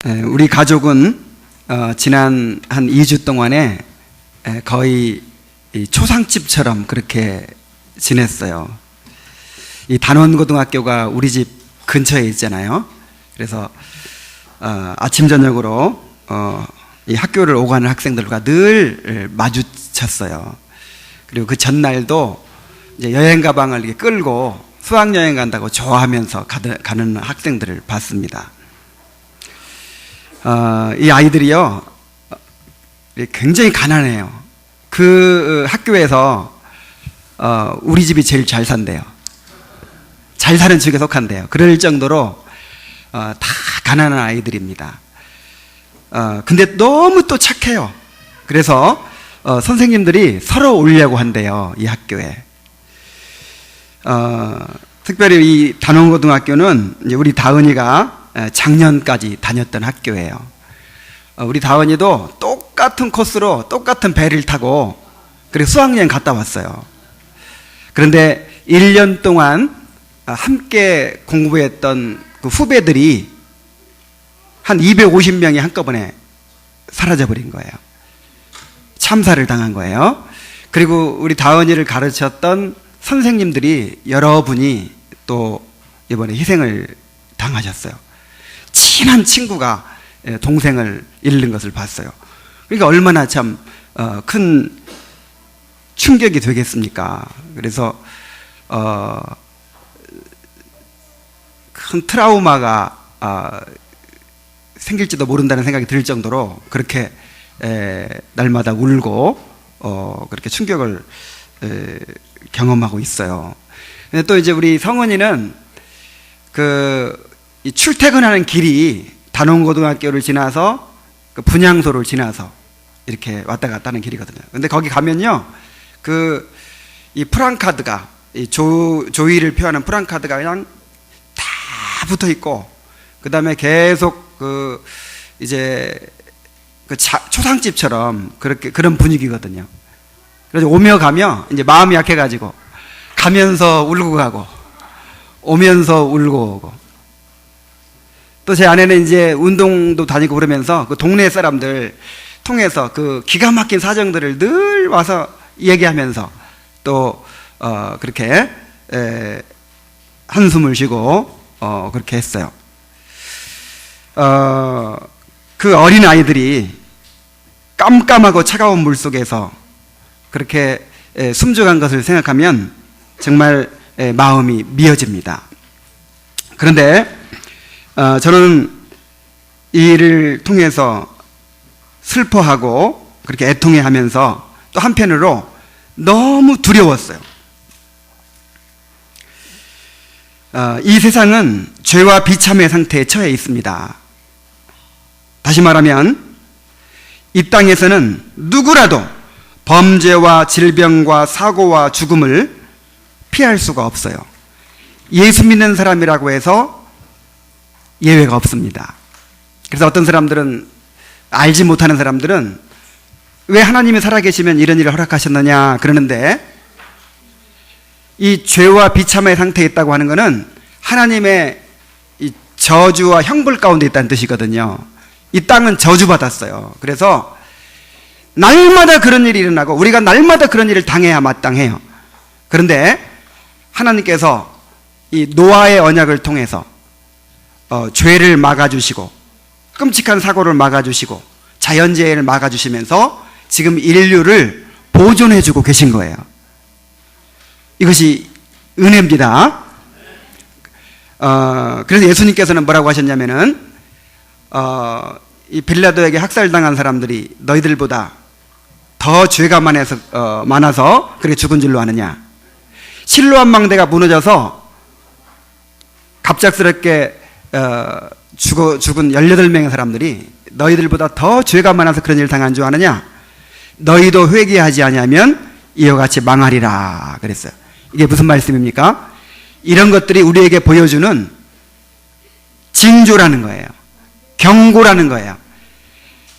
우리 가족은 지난 한 2주 동안에 거의 초상집처럼 그렇게 지냈어요. 이 단원고등학교가 우리 집 근처에 있잖아요. 그래서 아침 저녁으로 이 학교를 오가는 학생들과 늘 마주쳤어요. 그리고 그 전날도 이제 여행 가방을 이렇게 끌고 수학여행 간다고 좋아하면서 가는 학생들을 봤습니다. 이 아이들이요, 굉장히 가난해요. 그 학교에서 우리 집이 제일 잘 산대요. 잘 사는 측에 속한대요. 그럴 정도로 다 가난한 아이들입니다. 근데 너무 또 착해요. 그래서 선생님들이 서로 오려고 한대요, 이 학교에. 특별히 이 단원고등학교는 이제 우리 다은이가 작년까지 다녔던 학교예요. 우리 다은이도 똑같은 코스로 똑같은 배를 타고 그리고 수학여행 갔다 왔어요. 그런데 1년 동안 함께 공부했던 그 후배들이 한 250명이 한꺼번에 사라져버린 거예요. 참사를 당한 거예요. 그리고 우리 다은이를 가르쳤던 선생님들이 여러분이 또 이번에 희생을 당하셨어요. 친한 친구가 동생을 잃는 것을 봤어요. 그러니까 얼마나 참 큰 충격이 되겠습니까? 그래서 큰 트라우마가 생길지도 모른다는 생각이 들 정도로 그렇게 날마다 울고 그렇게 충격을 경험하고 있어요. 근데 또 이제 우리 성은이는 이 출퇴근하는 길이 단원고등학교를 지나서 그 분향소를 지나서 이렇게 왔다 갔다 하는 길이거든요. 근데 거기 가면요, 이 프랑카드가, 이 조의를 표하는 프랑카드가 그냥 다 붙어 있고, 그 다음에 계속 초상집처럼 그런 분위기거든요. 그래서 오며 가며 이제 마음이 약해가지고 가면서 울고 가고 오면서 울고 오고, 또 제 아내는 이제 운동도 다니고 그러면서 그 동네 사람들 통해서 그 기가 막힌 사정들을 늘 와서 얘기하면서 또 그렇게 한숨을 쉬고 그렇게 했어요. 그 어린 아이들이 깜깜하고 차가운 물 속에서 그렇게 숨죽은 것을 생각하면 정말 마음이 미어집니다. 그런데 저는 이 일을 통해서 슬퍼하고 그렇게 애통해하면서 또 한편으로 너무 두려웠어요. 이 세상은 죄와 비참의 상태에 처해 있습니다. 다시 말하면 이 땅에서는 누구라도 범죄와 질병과 사고와 죽음을 피할 수가 없어요. 예수 믿는 사람이라고 해서 예외가 없습니다. 그래서 어떤 사람들은, 알지 못하는 사람들은 왜 하나님이 살아계시면 이런 일을 허락하셨느냐 그러는데, 이 죄와 비참의 상태에 있다고 하는 것은 하나님의 이 저주와 형벌 가운데 있다는 뜻이거든요. 이 땅은 저주받았어요. 그래서 날마다 그런 일이 일어나고 우리가 날마다 그런 일을 당해야 마땅해요. 그런데 하나님께서 이 노아의 언약을 통해서 죄를 막아주시고 끔찍한 사고를 막아주시고 자연재해를 막아주시면서 지금 인류를 보존해주고 계신 거예요. 이것이 은혜입니다. 그래서 예수님께서는 뭐라고 하셨냐면은 이 빌라도에게 학살당한 사람들이 너희들보다 더 죄가 많아서 그렇게 죽은 줄로 아느냐. 실로암 망대가 무너져서 갑작스럽게 죽은 18명의 사람들이 너희들보다 더 죄가 많아서 그런 일을 당한 줄 아느냐. 너희도 회개하지 아니하면 이와 같이 망하리라 그랬어요. 이게 무슨 말씀입니까? 이런 것들이 우리에게 보여주는 징조라는 거예요. 경고라는 거예요.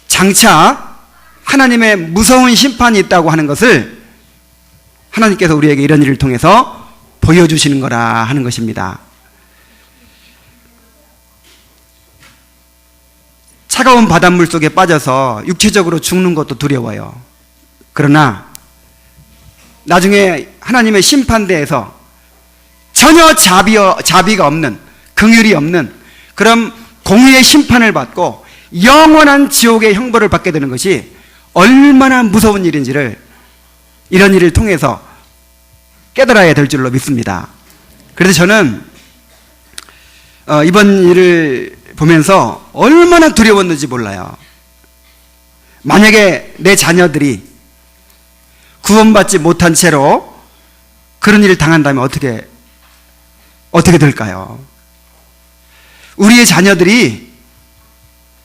장차 하나님의 무서운 심판이 있다고 하는 것을 하나님께서 우리에게 이런 일을 통해서 보여주시는 거라 하는 것입니다. 차가운 바닷물 속에 빠져서 육체적으로 죽는 것도 두려워요. 그러나 나중에 하나님의 심판대에서 전혀 자비가 없는, 긍휼이 없는 그런 공의의 심판을 받고 영원한 지옥의 형벌을 받게 되는 것이 얼마나 무서운 일인지를 이런 일을 통해서 깨달아야 될 줄로 믿습니다. 그래서 저는 이번 일을 보면서 얼마나 두려웠는지 몰라요. 만약에 내 자녀들이 구원받지 못한 채로 그런 일을 당한다면 어떻게 될까요? 우리의 자녀들이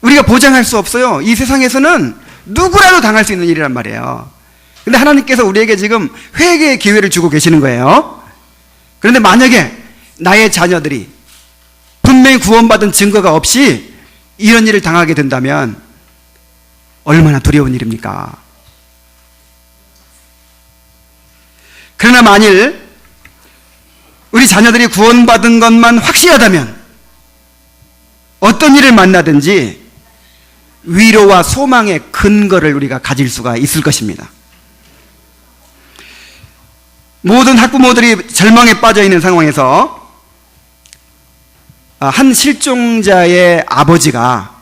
우리가 보장할 수 없어요. 이 세상에서는 누구라도 당할 수 있는 일이란 말이에요. 근데 하나님께서 우리에게 지금 회개의 기회를 주고 계시는 거예요. 그런데 만약에 나의 자녀들이 분명히 구원받은 증거가 없이 이런 일을 당하게 된다면 얼마나 두려운 일입니까? 그러나 만일 우리 자녀들이 구원받은 것만 확실하다면 어떤 일을 만나든지 위로와 소망의 근거를 우리가 가질 수가 있을 것입니다. 모든 학부모들이 절망에 빠져 있는 상황에서 한 실종자의 아버지가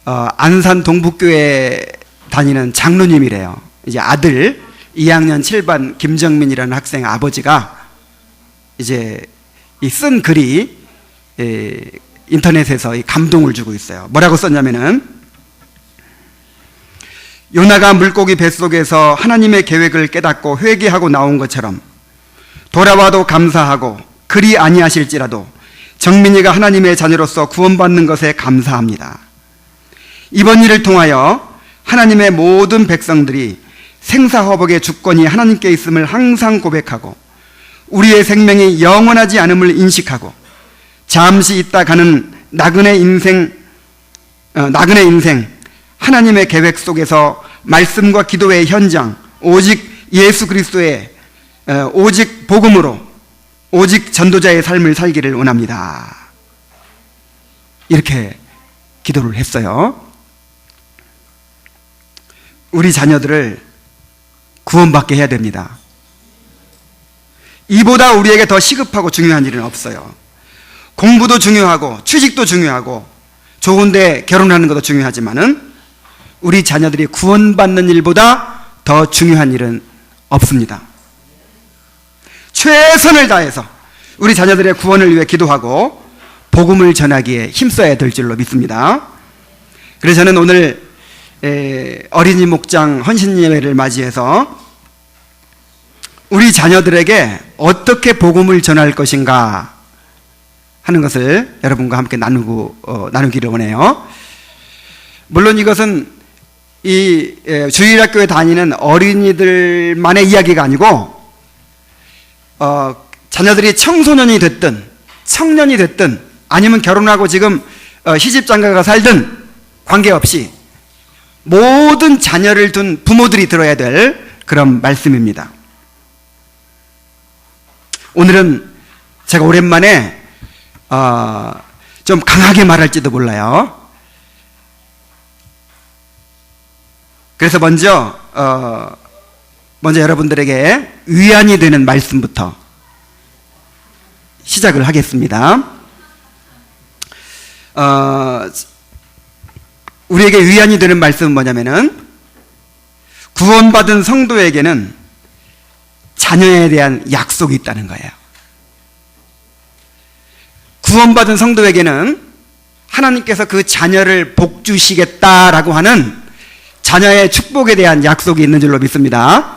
안산 동북교회 다니는 장로님이래요. 이제 아들 2학년 7반 김정민이라는 학생 아버지가 이제 이 쓴 글이 인터넷에서 감동을 주고 있어요. 뭐라고 썼냐면은, 요나가 물고기 뱃속에서 하나님의 계획을 깨닫고 회개하고 나온 것처럼 돌아와도 감사하고 그리 아니하실지라도 정민이가 하나님의 자녀로서 구원받는 것에 감사합니다. 이번 일을 통하여 하나님의 모든 백성들이 생사화복의 주권이 하나님께 있음을 항상 고백하고 우리의 생명이 영원하지 않음을 인식하고 잠시 있다 가는 나그네 인생 하나님의 계획 속에서 말씀과 기도의 현장, 오직 예수 그리스도의 오직 복음으로 오직 전도자의 삶을 살기를 원합니다. 이렇게 기도를 했어요. 우리 자녀들을 구원받게 해야 됩니다. 이보다 우리에게 더 시급하고 중요한 일은 없어요. 공부도 중요하고 취직도 중요하고 좋은데 결혼하는 것도 중요하지만은 우리 자녀들이 구원받는 일보다 더 중요한 일은 없습니다. 최선을 다해서 우리 자녀들의 구원을 위해 기도하고 복음을 전하기에 힘써야 될 줄로 믿습니다. 그래서 저는 오늘 어린이 목장 헌신 예배를 맞이해서 우리 자녀들에게 어떻게 복음을 전할 것인가 하는 것을 여러분과 함께 나누기를 원해요. 물론 이것은 이 주일학교에 다니는 어린이들만의 이야기가 아니고 자녀들이 청소년이 됐든 청년이 됐든 아니면 결혼하고 지금 시집장가가 살든 관계없이 모든 자녀를 둔 부모들이 들어야 될 그런 말씀입니다. 오늘은 제가 오랜만에 좀 강하게 말할지도 몰라요. 그래서 먼저 여러분들에게 위안이 되는 말씀부터 시작을 하겠습니다. 우리에게 위안이 되는 말씀은 뭐냐면은 구원받은 성도에게는 자녀에 대한 약속이 있다는 거예요. 구원받은 성도에게는 하나님께서 그 자녀를 복주시겠다라고 하는 자녀의 축복에 대한 약속이 있는 줄로 믿습니다.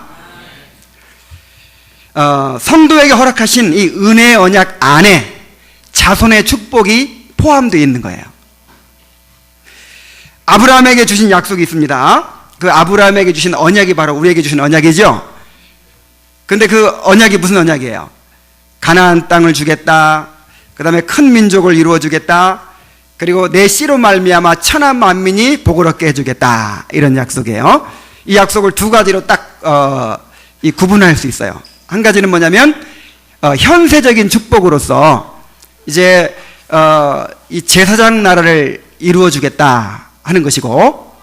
성도에게 허락하신 이 은혜의 언약 안에 자손의 축복이 포함되어 있는 거예요. 아브라함에게 주신 약속이 있습니다. 그 아브라함에게 주신 언약이 바로 우리에게 주신 언약이죠. 근데 그 언약이 무슨 언약이에요? 가나안 땅을 주겠다. 그 다음에 큰 민족을 이루어 주겠다. 그리고 내 씨로 말미암아 천하 만민이 복을 얻게 해주겠다. 이런 약속이에요. 이 약속을 두 가지로 딱 구분할 수 있어요. 한 가지는 뭐냐면 현세적인 축복으로서 이제 이 제사장 나라를 이루어 주겠다 하는 것이고,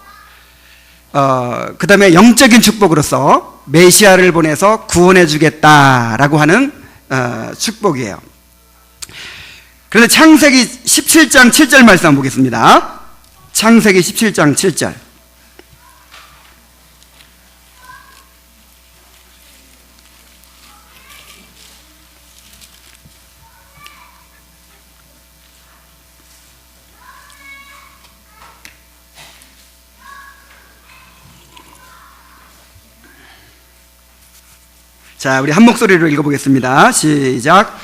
그 다음에 영적인 축복으로서 메시아를 보내서 구원해 주겠다라고 하는 축복이에요. 그래서 창세기 17장 7절 말씀 한번 보겠습니다. 창세기 17장 7절. 자, 우리 한 목소리로 읽어보겠습니다. 시작.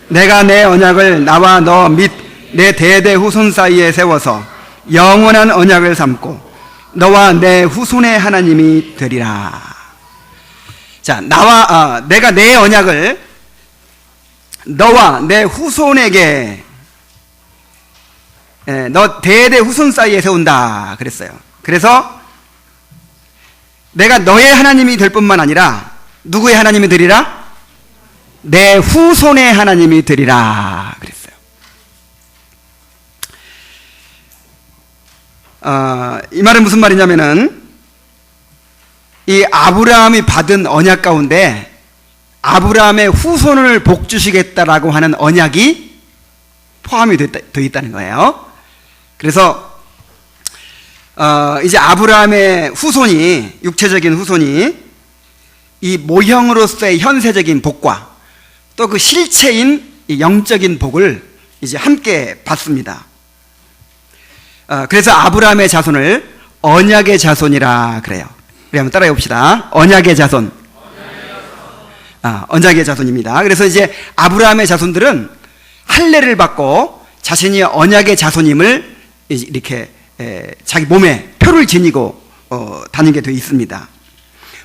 내가 내 언약을 나와 너 및 내 대대 후손 사이에 세워서 영원한 언약을 삼고 너와 내 후손의 하나님이 되리라. 자, 내가 내 언약을 너와 내 후손에게, 너 대대 후손 사이에 세운다 그랬어요. 그래서 내가 너의 하나님이 될 뿐만 아니라 누구의 하나님이 되리라? 내 후손의 하나님이 되리라 그랬어요. 이 말은 무슨 말이냐면은, 이 아브라함이 받은 언약 가운데 아브라함의 후손을 복주시겠다라고 하는 언약이 포함이 되어 있다는 거예요. 그래서 이제 아브라함의 후손이, 육체적인 후손이 이 모형으로서의 현세적인 복과 또 그 실체인 이 영적인 복을 이제 함께 받습니다. 그래서 아브라함의 자손을 언약의 자손이라 그래요. 우리 한번 따라해 봅시다. 언약의 자손. 언약의 자손입니다. 그래서 이제 아브라함의 자손들은 할례를 받고 자신이 언약의 자손임을 이렇게 자기 몸에 표를 지니고 다니게 되어 있습니다.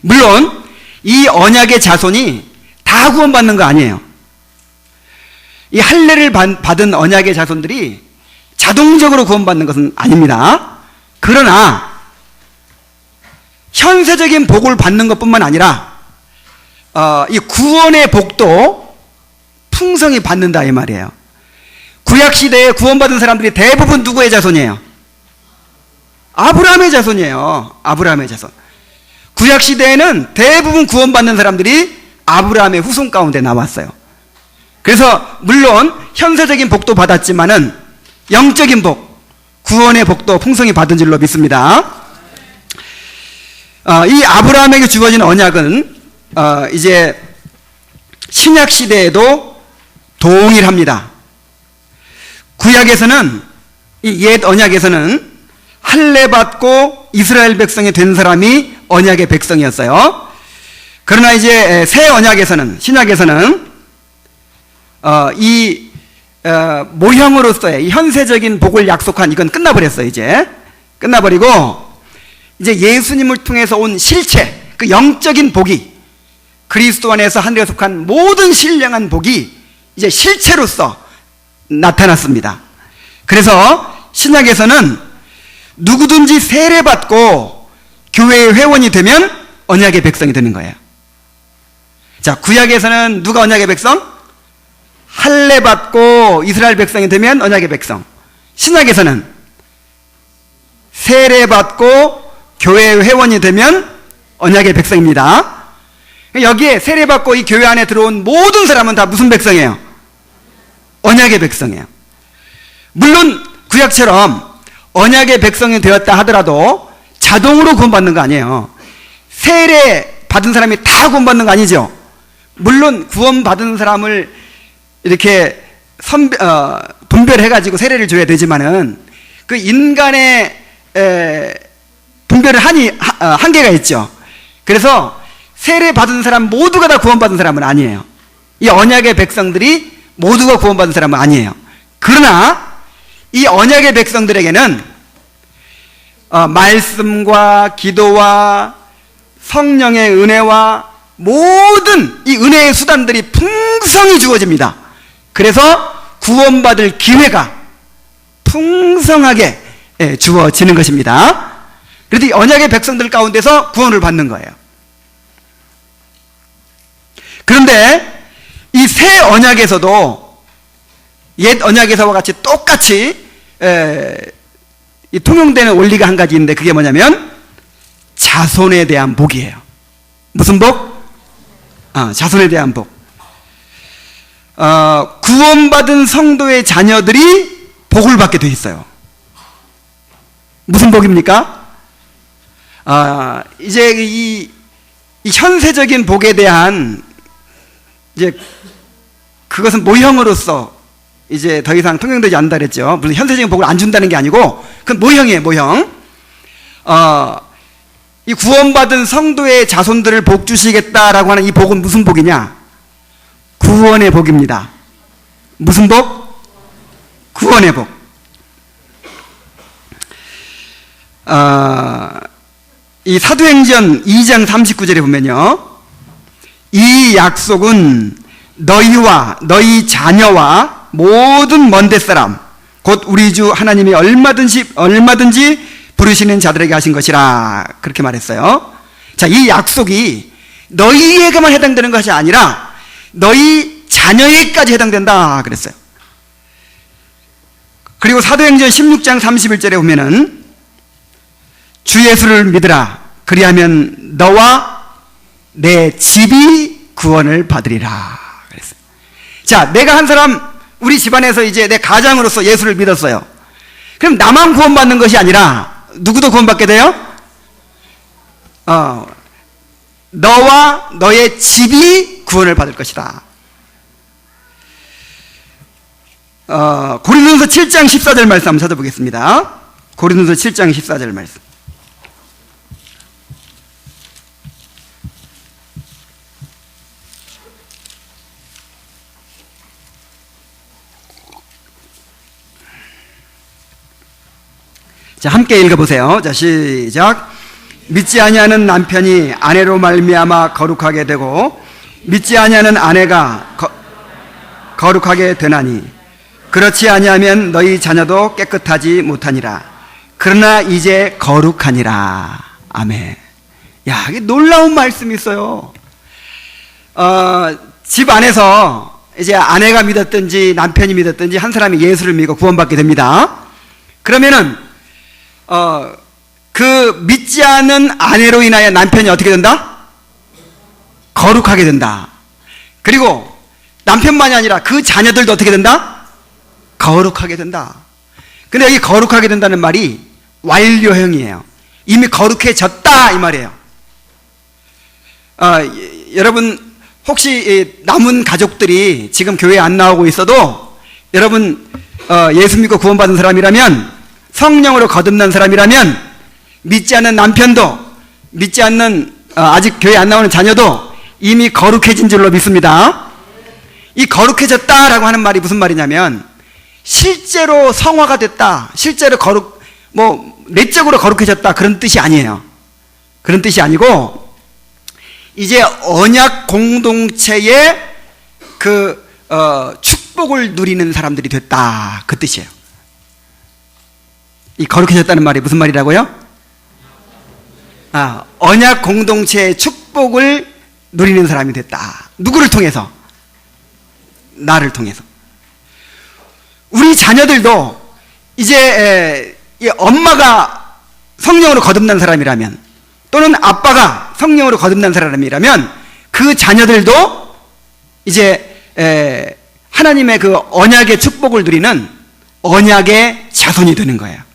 물론 이 언약의 자손이 다 구원받는 거 아니에요. 이 할례를 받은 언약의 자손들이 자동적으로 구원받는 것은 아닙니다. 그러나 현세적인 복을 받는 것뿐만 아니라 이 구원의 복도 풍성히 받는다 이 말이에요. 구약시대에 구원받은 사람들이 대부분 누구의 자손이에요? 아브라함의 자손이에요. 아브라함의 자손. 구약시대에는 대부분 구원받는 사람들이 아브라함의 후손 가운데 나왔어요. 그래서 물론 현세적인 복도 받았지만은 영적인 복, 구원의 복도 풍성히 받은 줄로 믿습니다. 이 아브라함에게 주어진 언약은 이제 신약시대에도 동일합니다. 구약에서는, 이 옛 언약에서는 할례 받고 이스라엘 백성이 된 사람이 언약의 백성이었어요. 그러나 이제 새 언약에서는, 신약에서는 이 모형으로서의 이 현세적인 복을 약속한 이건 끝나버렸어요. 이제 끝나버리고 이제 예수님을 통해서 온 실체, 그 영적인 복이, 그리스도 안에서 하늘에 속한 모든 신령한 복이 이제 실체로서 나타났습니다. 그래서 신약에서는 누구든지 세례받고 교회의 회원이 되면 언약의 백성이 되는 거예요. 자, 구약에서는 누가 언약의 백성? 할례 받고 이스라엘 백성이 되면 언약의 백성. 신약에서는 세례 받고 교회의 회원이 되면 언약의 백성입니다. 여기에 세례 받고 이 교회 안에 들어온 모든 사람은 다 무슨 백성이에요? 언약의 백성이에요. 물론 구약처럼 언약의 백성이 되었다 하더라도 자동으로 구원받는 거 아니에요. 세례 받은 사람이 다 구원받는 거 아니죠. 물론 구원받은 사람을 이렇게 분별해가지고 세례를 줘야 되지만은 그 인간의 분별을 한계가 있죠. 그래서 세례 받은 사람 모두가 다 구원받은 사람은 아니에요. 이 언약의 백성들이 모두가 구원받은 사람은 아니에요. 그러나 이 언약의 백성들에게는 말씀과 기도와 성령의 은혜와 모든 이 은혜의 수단들이 풍성히 주어집니다. 그래서 구원받을 기회가 풍성하게 주어지는 것입니다. 그래서 이 언약의 백성들 가운데서 구원을 받는 거예요. 그런데 이 새 언약에서도 옛 언약에서와 같이 똑같이 이 통용되는 원리가 한 가지 있는데 그게 뭐냐면 자손에 대한 복이에요. 무슨 복? 자손에 대한 복. 구원받은 성도의 자녀들이 복을 받게 돼 있어요. 무슨 복입니까? 이제 이 현세적인 복에 대한 이제 그것은 모형으로서 이제 더 이상 통용되지 않는다 그랬죠. 물론 현세적인 복을 안 준다는 게 아니고 그건 모형이에요, 모형. 이 구원받은 성도의 자손들을 복 주시겠다라고 하는 이 복은 무슨 복이냐? 구원의 복입니다. 무슨 복? 구원의 복. 이 사도행전 2장 39절에 보면요, 이 약속은 너희와 너희 자녀와 모든 먼데 사람 곧 우리 주 하나님이 얼마든지 부르시는 자들에게 하신 것이라 그렇게 말했어요. 자, 이 약속이 너희에게만 해당되는 것이 아니라 너희 자녀에게까지 해당된다 그랬어요. 그리고 사도행전 16장 31절에 보면은 주 예수를 믿으라 그리하면 너와 내 집이 구원을 받으리라 그랬어요. 자, 내가 한 사람 우리 집안에서 이제 내 가장으로서 예수를 믿었어요. 그럼 나만 구원받는 것이 아니라 누구도 구원받게 돼요? 너와 너의 집이 구원을 받을 것이다. 고린도서 7장 14절 말씀 한번 찾아보겠습니다. 고린도서 7장 14절 말씀. 자, 함께 읽어보세요. 자, 시작. 믿지 아니하는 남편이 아내로 말미암아 거룩하게 되고 믿지 아니하는 아내가 거룩하게 되나니 그렇지 아니하면 너희 자녀도 깨끗하지 못하니라. 그러나 이제 거룩하니라. 아멘. 야, 이게 놀라운 말씀이 있어요. 집 안에서 이제 아내가 믿었든지 남편이 믿었든지 한 사람이 예수를 믿고 구원받게 됩니다. 그러면은 그 믿지 않는 아내로 인하여 남편이 어떻게 된다? 거룩하게 된다. 그리고 남편만이 아니라 그 자녀들도 어떻게 된다? 거룩하게 된다. 근데 여기 거룩하게 된다는 말이 완료형이에요. 이미 거룩해졌다 이 말이에요. 여러분 혹시 남은 가족들이 지금 교회에 안 나오고 있어도 여러분 예수 믿고 구원받은 사람이라면, 성령으로 거듭난 사람이라면 믿지 않는 남편도, 믿지 않는 아직 교회 안 나오는 자녀도 이미 거룩해진 줄로 믿습니다. 이 거룩해졌다라고 하는 말이 무슨 말이냐면 실제로 성화가 됐다, 실제로 내적으로 거룩해졌다 그런 뜻이 아니에요. 그런 뜻이 아니고 이제 언약 공동체의 축복을 누리는 사람들이 됐다 그 뜻이에요. 이 거룩해졌다는 말이 무슨 말이라고요? 언약 공동체의 축복을 누리는 사람이 됐다. 누구를 통해서? 나를 통해서. 우리 자녀들도 이제 엄마가 성령으로 거듭난 사람이라면, 또는 아빠가 성령으로 거듭난 사람이라면 그 자녀들도 이제 하나님의 그 언약의 축복을 누리는 언약의 자손이 되는 거예요.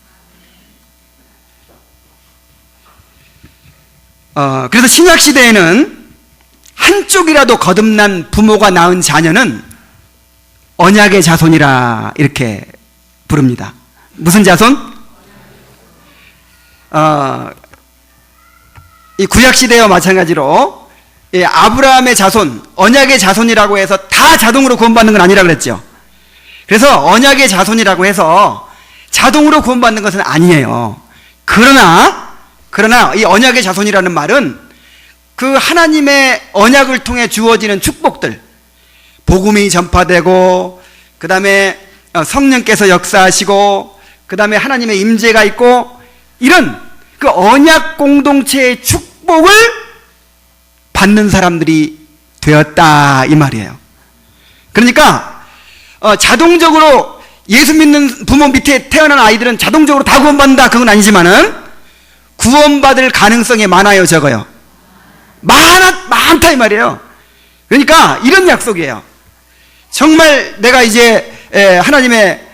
그래서 신약 시대에는 한쪽이라도 거듭난 부모가 낳은 자녀는 언약의 자손이라 이렇게 부릅니다. 무슨 자손? 이 구약 시대와 마찬가지로 아브라함의 자손, 언약의 자손이라고 해서 다 자동으로 구원받는 건 아니라 그랬죠. 그래서 언약의 자손이라고 해서 자동으로 구원받는 것은 아니에요. 그러나 이 언약의 자손이라는 말은 그 하나님의 언약을 통해 주어지는 축복들, 복음이 전파되고, 그 다음에 성령께서 역사하시고, 그 다음에 하나님의 임재가 있고, 이런 그 언약 공동체의 축복을 받는 사람들이 되었다 이 말이에요. 그러니까 자동적으로 예수 믿는 부모 밑에 태어난 아이들은 자동적으로 다 구원받는다, 그건 아니지만은 구원받을 가능성이 많아요, 적어요? 많다 이 말이에요. 그러니까 이런 약속이에요. 정말 내가 이제 하나님의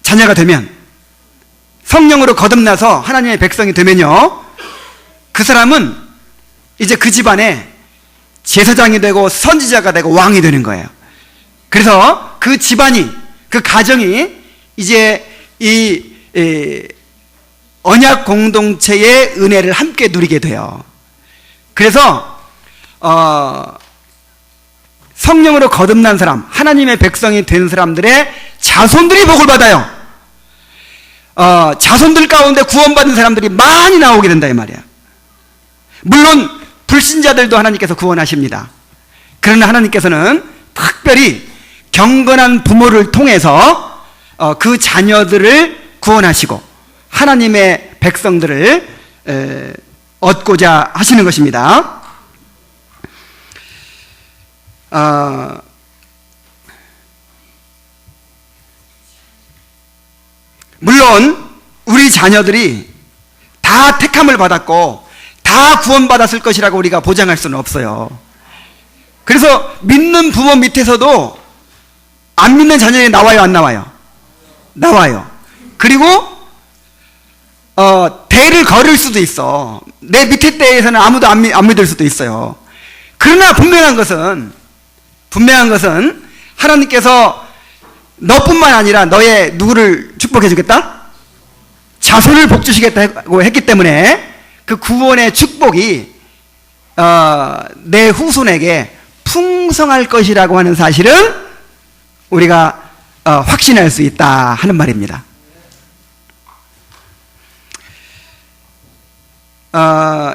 자녀가 되면, 성령으로 거듭나서 하나님의 백성이 되면요, 그 사람은 이제 그 집안에 제사장이 되고 선지자가 되고 왕이 되는 거예요. 그래서 그 집안이, 그 가정이 이제 이 언약 공동체의 은혜를 함께 누리게 돼요. 그래서 성령으로 거듭난 사람, 하나님의 백성이 된 사람들의 자손들이 복을 받아요. 자손들 가운데 구원받은 사람들이 많이 나오게 된다 이 말이야. 물론 불신자들도 하나님께서 구원하십니다. 그러나 하나님께서는 특별히 경건한 부모를 통해서 그 자녀들을 구원하시고 하나님의 백성들을 얻고자 하시는 것입니다. 물론 우리 자녀들이 다 택함을 받았고 다 구원받았을 것이라고 우리가 보장할 수는 없어요. 그래서 믿는 부모 밑에서도 안 믿는 자녀들이 나와요, 안 나와요? 나와요. 그리고 대를 걸을 수도 있어. 내 밑에 때에서는 아무도 안 믿을 수도 있어요. 그러나 분명한 것은 하나님께서 너뿐만 아니라 너의 누구를 축복해 주겠다? 자손을 복 주시겠다고 했기 때문에 그 구원의 축복이 내 후손에게 풍성할 것이라고 하는 사실은 우리가 확신할 수 있다 하는 말입니다.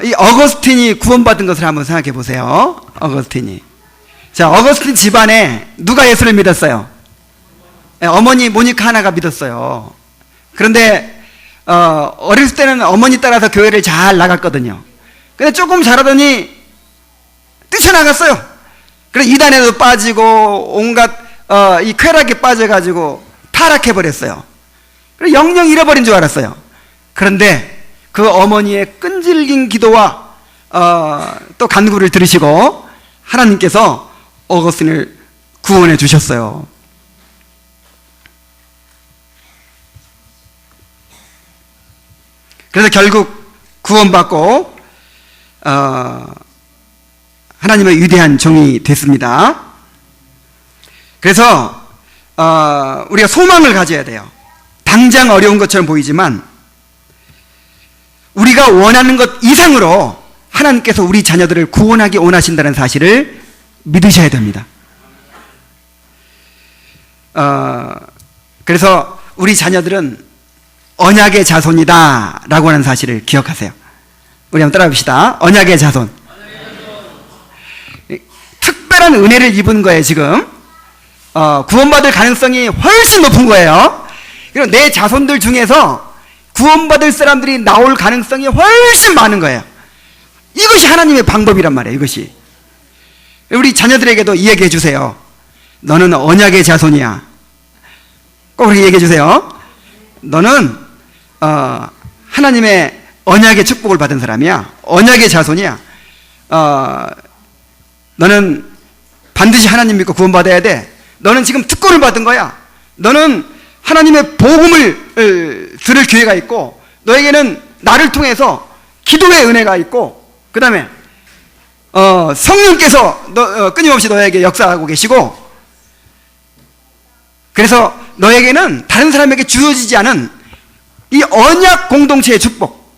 이 어거스틴이 구원받은 것을 한번 생각해 보세요. 어거스틴이. 자, 어거스틴 집안에 누가 예수를 믿었어요? 어머니 모니카 하나가 믿었어요. 그런데 어렸을 때는 어머니 따라서 교회를 잘 나갔거든요. 근데 조금 자라더니 뛰쳐나갔어요. 그래서 이단에도 빠지고 온갖 이 쾌락에 빠져가지고 타락해버렸어요. 그래서 영영 잃어버린 줄 알았어요. 그런데 그 어머니의 끈질긴 기도와 또 간구를 들으시고 하나님께서 어거스틴을 구원해 주셨어요. 그래서 결국 구원받고 하나님의 위대한 종이 됐습니다. 그래서 우리가 소망을 가져야 돼요. 당장 어려운 것처럼 보이지만 우리가 원하는 것 이상으로 하나님께서 우리 자녀들을 구원하기 원하신다는 사실을 믿으셔야 됩니다. 그래서 우리 자녀들은 언약의 자손이다 라고 하는 사실을 기억하세요. 우리 한번 따라 봅시다. 언약의 자손. 특별한 은혜를 입은 거예요. 지금 구원받을 가능성이 훨씬 높은 거예요. 그리고 내 자손들 중에서 구원받을 사람들이 나올 가능성이 훨씬 많은 거예요. 이것이 하나님의 방법이란 말이에요. 이것이. 우리 자녀들에게도 이 얘기해 주세요. 너는 언약의 자손이야. 꼭 그렇게 얘기해 주세요. 너는 하나님의 언약의 축복을 받은 사람이야. 언약의 자손이야. 너는 반드시 하나님 믿고 구원받아야 돼. 너는 지금 특권을 받은 거야. 너는 하나님의 복음을 들을 기회가 있고 너에게는 나를 통해서 기도의 은혜가 있고 그 다음에 성령께서 끊임없이 너에게 역사하고 계시고 그래서 너에게는 다른 사람에게 주어지지 않은 이 언약 공동체의 축복,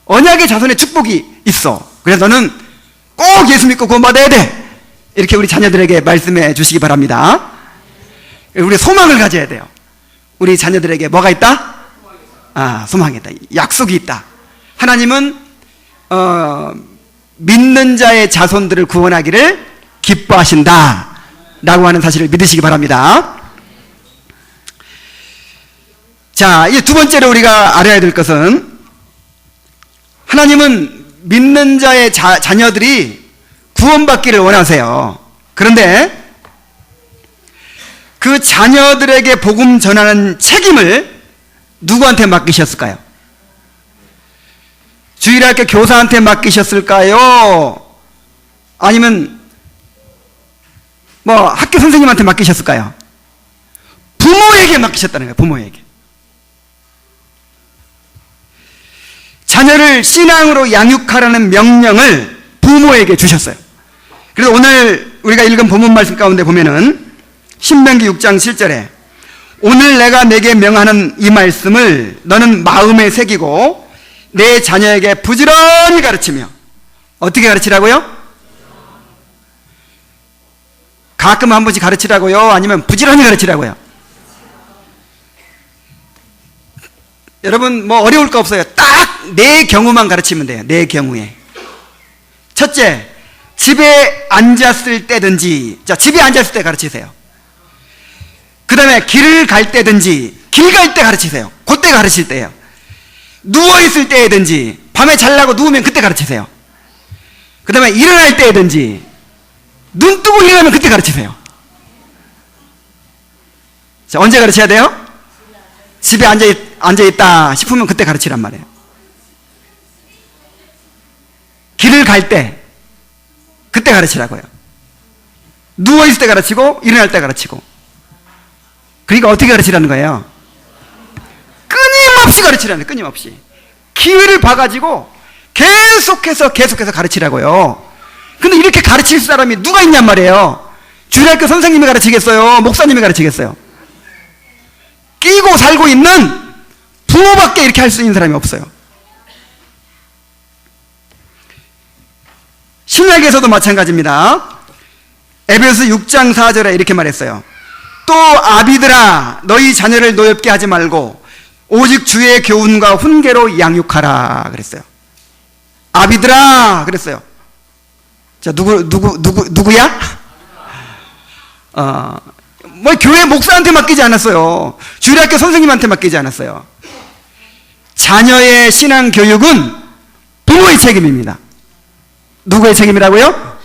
언약의 자손의 축복이 있어. 그래서 너는 꼭 예수 믿고 구원받아야 돼. 이렇게 우리 자녀들에게 말씀해 주시기 바랍니다. 우리 소망을 가져야 돼요. 우리 자녀들에게 뭐가 있다? 소망이 있다. 약속이 있다. 하나님은 믿는 자의 자손들을 구원하기를 기뻐하신다 라고 하는 사실을 믿으시기 바랍니다. 자, 이제 두 번째로 우리가 알아야 될 것은 하나님은 믿는 자의 자녀들이 구원받기를 원하세요. 그런데 그 자녀들에게 복음 전하는 책임을 누구한테 맡기셨을까요? 주일학교 교사한테 맡기셨을까요? 아니면 뭐 학교 선생님한테 맡기셨을까요? 부모에게 맡기셨다는 거예요. 부모에게. 자녀를 신앙으로 양육하라는 명령을 부모에게 주셨어요. 그래서 오늘 우리가 읽은 본문 말씀 가운데 보면은 신명기 6장 7절에 오늘 내가 내게 명하는 이 말씀을 너는 마음에 새기고 내 자녀에게 부지런히 가르치며. 어떻게 가르치라고요? 가끔 한 번씩 가르치라고요? 아니면 부지런히 가르치라고요? 여러분 뭐 어려울 거 없어요. 딱 내 경우만 가르치면 돼요. 내 경우에. 첫째, 집에 앉았을 때든지, 자, 집에 앉았을 때 가르치세요. 그 다음에 길을 갈 때든지, 길 갈 때 가르치세요. 그때 가르칠 때예요. 누워있을 때든지, 밤에 자려고 누우면 그때 가르치세요. 그 다음에 일어날 때든지, 눈 뜨고 일어나면 그때 가르치세요. 자, 언제 가르쳐야 돼요? 집에 앉아있다 싶으면 그때 가르치란 말이에요. 길을 갈 때, 그때 가르치라고요. 누워있을 때 가르치고, 일어날 때 가르치고. 그러니까 어떻게 가르치라는 거예요? 끊임없이 가르치라는 거예요. 끊임없이. 기회를 봐가지고 계속해서 가르치라고요. 근데 이렇게 가르칠 사람이 누가 있냔 말이에요. 주일학교 선생님이 가르치겠어요? 목사님이 가르치겠어요? 끼고 살고 있는 부모밖에 이렇게 할 수 있는 사람이 없어요. 신약에서도 마찬가지입니다. 에베소 6장 4절에 이렇게 말했어요. 또 아비들아 너희 자녀를 노엽게 하지 말고 오직 주의 교훈과 훈계로 양육하라 그랬어요. 아비들아 그랬어요. 자, 누구야? 뭐 교회 목사한테 맡기지 않았어요. 주일학교 선생님한테 맡기지 않았어요. 자녀의 신앙 교육은 부모의 책임입니다. 누구의 책임이라고요?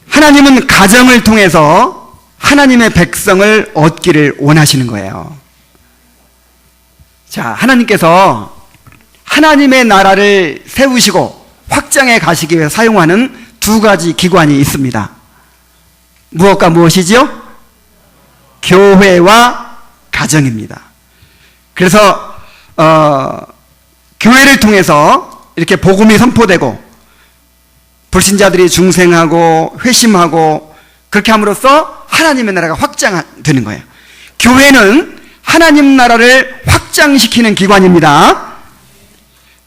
하나님은 가정을 통해서 하나님의 백성을 얻기를 원하시는 거예요. 자, 하나님께서 하나님의 나라를 세우시고 확장해 가시기 위해 사용하는 두 가지 기관이 있습니다. 무엇과 무엇이지요? 교회와 가정입니다. 그래서 교회를 통해서 이렇게 복음이 선포되고 불신자들이 중생하고 회심하고 그렇게 함으로써 하나님의 나라가 확장되는 거예요. 교회는 하나님 나라를 확장시키는 기관입니다.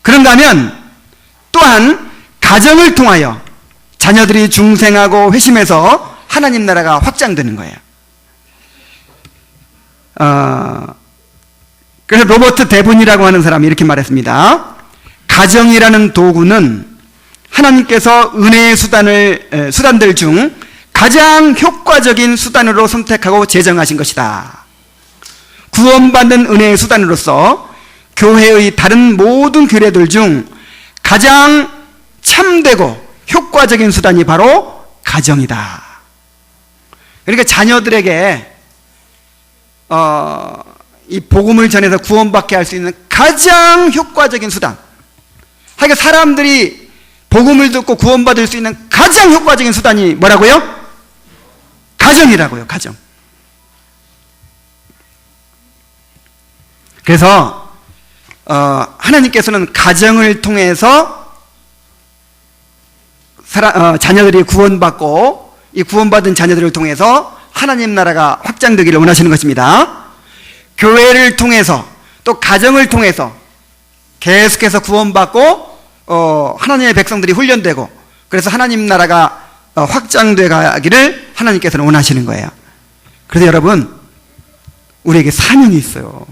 그런가 하면 또한 가정을 통하여 자녀들이 중생하고 회심해서 하나님 나라가 확장되는 거예요. 그래서 로버트 데분이라고 하는 사람이 이렇게 말했습니다. 가정이라는 도구는 하나님께서 은혜의 수단들 중 가장 효과적인 수단으로 선택하고 제정하신 것이다. 구원받는 은혜의 수단으로서 교회의 다른 모든 규례들 중 가장 참되고 효과적인 수단이 바로 가정이다. 그러니까 자녀들에게 이 복음을 전해서 구원받게 할 수 있는 가장 효과적인 수단. 하여간 사람들이 복음을 듣고 구원받을 수 있는 가장 효과적인 수단이 뭐라고요? 가정이라고요. 가정. 그래서 하나님께서는 가정을 통해서 자녀들이 구원받고 이 구원받은 자녀들을 통해서 하나님 나라가 확장되기를 원하시는 것입니다. 교회를 통해서 또 가정을 통해서 계속해서 구원받고 하나님의 백성들이 훈련되고 그래서 하나님 나라가 확장돼 가기를 하나님께서는 원하시는 거예요. 그래서 여러분 우리에게 사명이 있어요.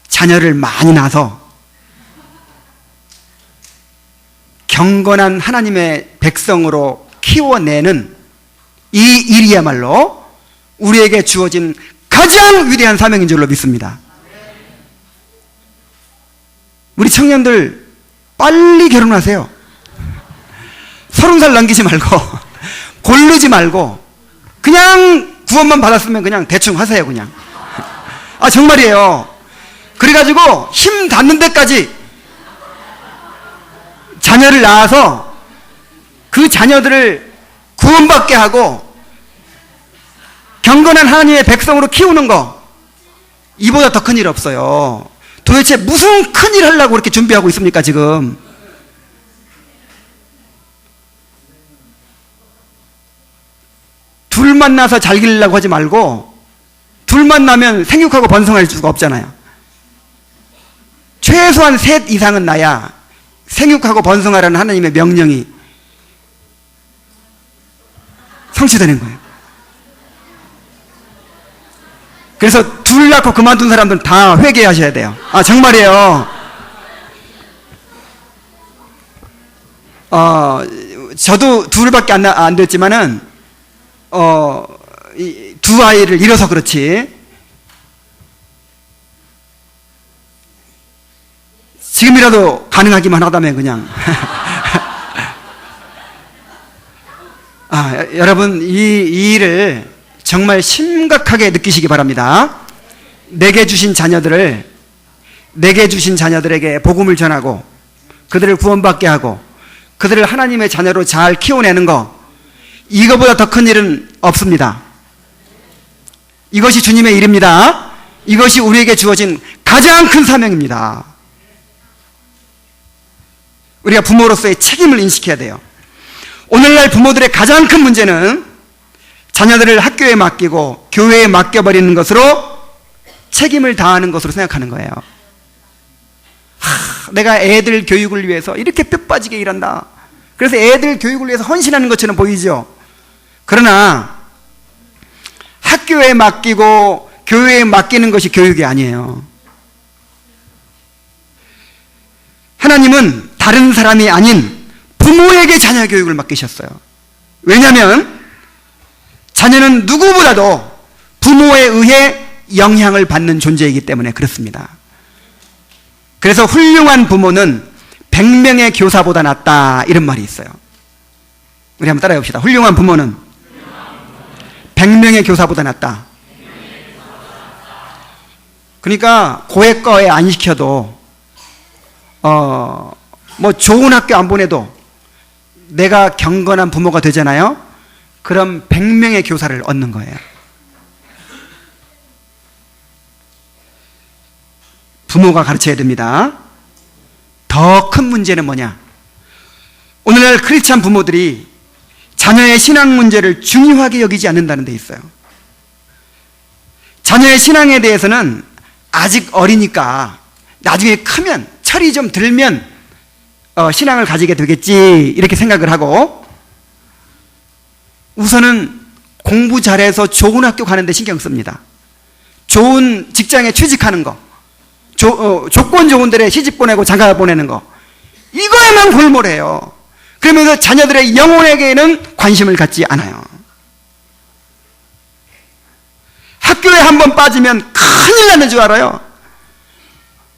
자녀를 많이 낳아서 경건한 하나님의 백성으로 키워내는 이 일이야말로 우리에게 주어진 가장 위대한 사명인 줄로 믿습니다. 우리 청년들 빨리 결혼하세요. 30살 넘기지 말고 고르지 말고 그냥 구원만 받았으면 그냥 대충 하세요. 그냥 정말이에요. 그래가지고 힘 닿는 데까지 자녀를 낳아서 그 자녀들을 구원받게 하고 경건한 하나님의 백성으로 키우는 거, 이보다 더 큰 일 없어요. 도대체 무슨 큰일 하려고 그렇게 준비하고 있습니까 지금? 둘 만나서 잘 기르려고 하지 말고, 둘 만나면 생육하고 번성할 수가 없잖아요. 최소한 셋 이상은 나야 생육하고 번성하라는 하나님의 명령이 성취되는 거예요. 그래서 둘 낳고 그만둔 사람들은 다 회개하셔야 돼요. 정말이에요. 저도 둘밖에 안 됐지만은 두 아이를 잃어서 그렇지, 지금이라도 가능하기만 하다면 그냥 여러분 이 일을 정말 심각하게 느끼시기 바랍니다. 내게 주신 자녀들에게 복음을 전하고 그들을 구원받게 하고 그들을 하나님의 자녀로 잘 키워내는 거, 이거보다 더 큰 일은 없습니다. 이것이 주님의 일입니다. 이것이 우리에게 주어진 가장 큰 사명입니다. 우리가 부모로서의 책임을 인식해야 돼요. 오늘날 부모들의 가장 큰 문제는 자녀들을 학교에 맡기고 교회에 맡겨버리는 것으로 책임을 다하는 것으로 생각하는 거예요. 내가 애들 교육을 위해서 이렇게 뼈 빠지게 일한다. 그래서 애들 교육을 위해서 헌신하는 것처럼 보이죠. 그러나 학교에 맡기고 교회에 맡기는 것이 교육이 아니에요. 하나님은 다른 사람이 아닌 부모에게 자녀 교육을 맡기셨어요. 왜냐하면 자녀는 누구보다도 부모에 의해 영향을 받는 존재이기 때문에 그렇습니다. 그래서 훌륭한 부모는 100명의 교사보다 낫다, 이런 말이 있어요. 우리 한번 따라해 봅시다. 훌륭한 부모는 100명의 교사보다 낫다. 그러니까 고액과에 안 시켜도 뭐 좋은 학교 안 보내도 내가 경건한 부모가 되잖아요. 그럼 100명의 교사를 얻는 거예요. 부모가 가르쳐야 됩니다. 더 큰 문제는 뭐냐? 오늘날 크리스찬 부모들이 자녀의 신앙 문제를 중요하게 여기지 않는다는 데 있어요. 자녀의 신앙에 대해서는 아직 어리니까 나중에 크면, 철이 좀 들면 신앙을 가지게 되겠지, 이렇게 생각을 하고 우선은 공부 잘해서 좋은 학교 가는 데 신경 씁니다. 좋은 직장에 취직하는 거, 조건 좋은 데에 시집 보내고 장가 보내는 거, 이거에만 골몰해요. 그러면서 자녀들의 영혼에게는 관심을 갖지 않아요. 학교에 한번 빠지면 큰일 나는 줄 알아요.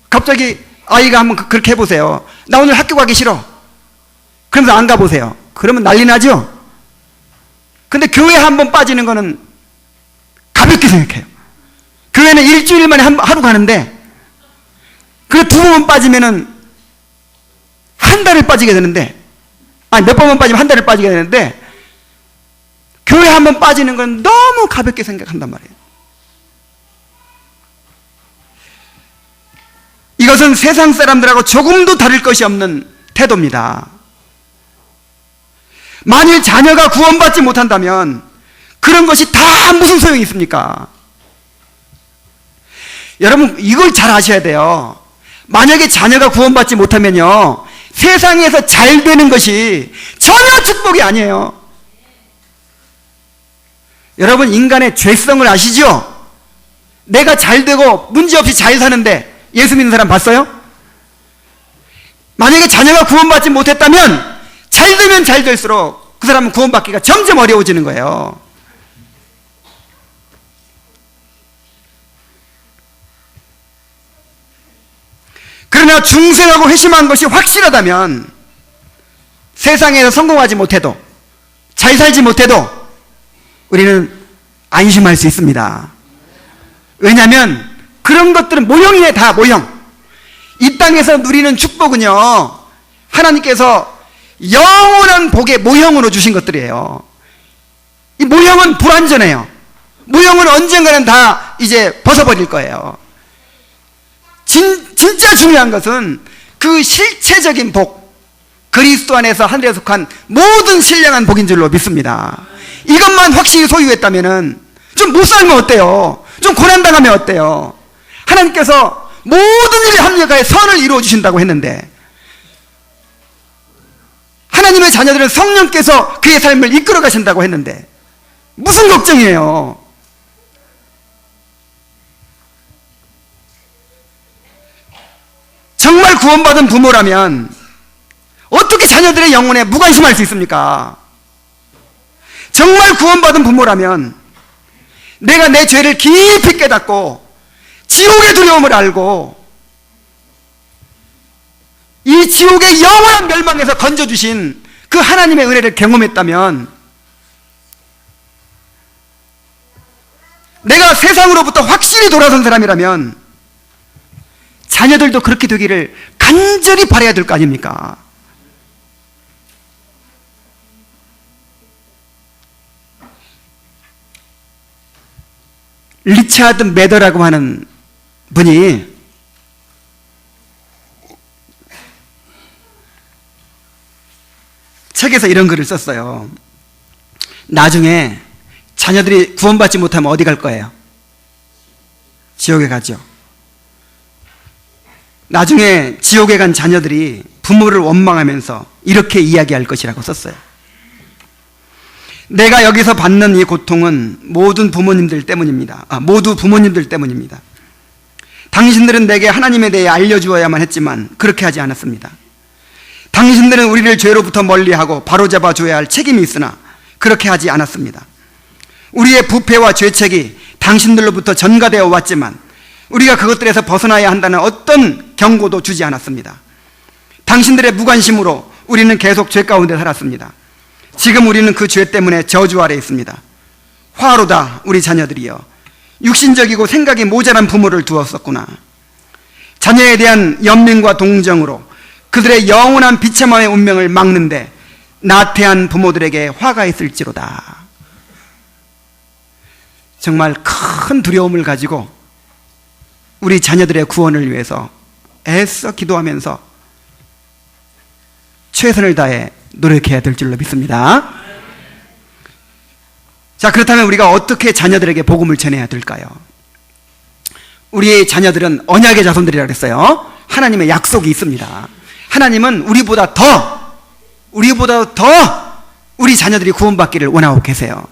갑자기 아이가 한번 그렇게 해보세요. 나 오늘 학교 가기 싫어. 그러면서 안 가보세요. 그러면 난리 나죠? 근데 교회 한번 빠지는 거는 가볍게 생각해요. 교회는 일주일 만에 하루 가는데, 그 두 번 빠지면은 한 달을 빠지게 되는데, 몇 번만 빠지면 한 달을 빠지게 되는데, 교회 한번 빠지는 건 너무 가볍게 생각한단 말이에요. 이것은 세상 사람들하고 조금도 다를 것이 없는 태도입니다. 만일 자녀가 구원받지 못한다면 그런 것이 다 무슨 소용이 있습니까? 여러분, 이걸 잘 아셔야 돼요. 만약에 자녀가 구원받지 못하면요, 세상에서 잘 되는 것이 전혀 축복이 아니에요. 여러분, 인간의 죄성을 아시죠? 내가 잘 되고 문제없이 잘 사는데 예수 믿는 사람 봤어요? 만약에 자녀가 구원받지 못했다면 잘 되면 잘 될수록 그 사람은 구원받기가 점점 어려워지는 거예요. 그러나 중생하고 회심한 것이 확실하다면 세상에서 성공하지 못해도, 잘 살지 못해도 우리는 안심할 수 있습니다. 왜냐하면 그런 것들은 모형이에요. 다 모형. 이 땅에서 누리는 축복은요, 하나님께서 영원한 복의 모형으로 주신 것들이에요. 이 모형은 불완전해요. 모형은 언젠가는 다 이제 벗어버릴 거예요. 진짜 중요한 것은 그 실체적인 복, 그리스도 안에서 하늘에 속한 모든 신령한 복인 줄로 믿습니다. 이것만 확실히 소유했다면 좀 못 살면 어때요? 좀 고난당하면 어때요? 하나님께서 모든 일에 합력하여 선을 이루어 주신다고 했는데, 하나님의 자녀들은 성령께서 그의 삶을 이끌어 가신다고 했는데 무슨 걱정이에요? 정말 구원받은 부모라면 어떻게 자녀들의 영혼에 무관심할 수 있습니까? 정말 구원받은 부모라면 내가 내 죄를 깊이 깨닫고 지옥의 두려움을 알고 이 지옥의 영원한 멸망에서 건져주신 그 하나님의 은혜를 경험했다면, 내가 세상으로부터 확실히 돌아선 사람이라면 자녀들도 그렇게 되기를 간절히 바라야 될 거 아닙니까? 리차드 매더라고 하는 분이 책에서 이런 글을 썼어요. 나중에 자녀들이 구원받지 못하면 어디 갈 거예요? 지옥에 가죠. 나중에 지옥에 간 자녀들이 부모를 원망하면서 이렇게 이야기할 것이라고 썼어요. 내가 여기서 받는 이 고통은 모든 부모님들 때문입니다. 모두 부모님들 때문입니다. 당신들은 내게 하나님에 대해 알려주어야만 했지만 그렇게 하지 않았습니다. 당신들은 우리를 죄로부터 멀리하고 바로잡아 줘야 할 책임이 있으나 그렇게 하지 않았습니다. 우리의 부패와 죄책이 당신들로부터 전가되어 왔지만 우리가 그것들에서 벗어나야 한다는 어떤 경고도 주지 않았습니다. 당신들의 무관심으로 우리는 계속 죄 가운데 살았습니다. 지금 우리는 그 죄 때문에 저주 아래 있습니다. 화로다 우리 자녀들이여, 육신적이고 생각이 모자란 부모를 두었었구나. 자녀에 대한 연민과 동정으로 그들의 영원한 비참함의 운명을 막는데 나태한 부모들에게 화가 있을지로다. 정말 큰 두려움을 가지고 우리 자녀들의 구원을 위해서 애써 기도하면서 최선을 다해 노력해야 될 줄로 믿습니다. 자, 그렇다면 우리가 어떻게 자녀들에게 복음을 전해야 될까요? 우리의 자녀들은 언약의 자손들이라고 했어요. 하나님의 약속이 있습니다. 하나님은 우리보다 더 우리 자녀들이 구원받기를 원하고 계세요.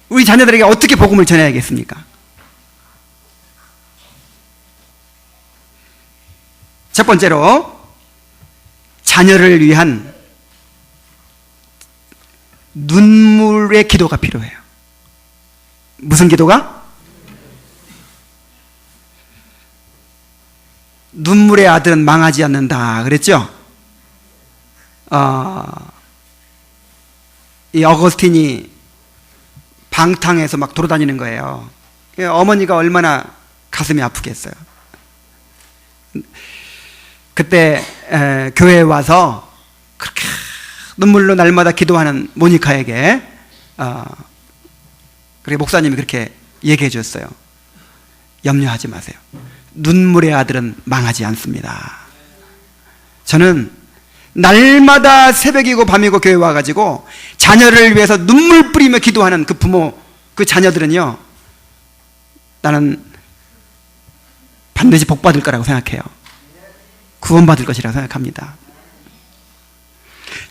우리 자녀들에게 어떻게 복음을 전해야겠습니까? 첫 번째로, 자녀를 위한 눈물의 기도가 필요해요. 무슨 기도가? 눈물의 아들은 망하지 않는다 그랬죠? 이 어거스틴이 방탕해서 막 돌아다니는 거예요. 어머니가 얼마나 가슴이 아프겠어요. 그때 교회에 와서 그렇게 눈물로 날마다 기도하는 모니카에게 그렇게 목사님이 그렇게 얘기해 줬어요. 염려하지 마세요. 눈물의 아들은 망하지 않습니다. 저는 날마다 새벽이고 밤이고 교회 와가지고 자녀를 위해서 눈물 뿌리며 기도하는 그 부모, 그 자녀들은요, 나는 반드시 복 받을 거라고 생각해요. 구원받을 것이라고 생각합니다.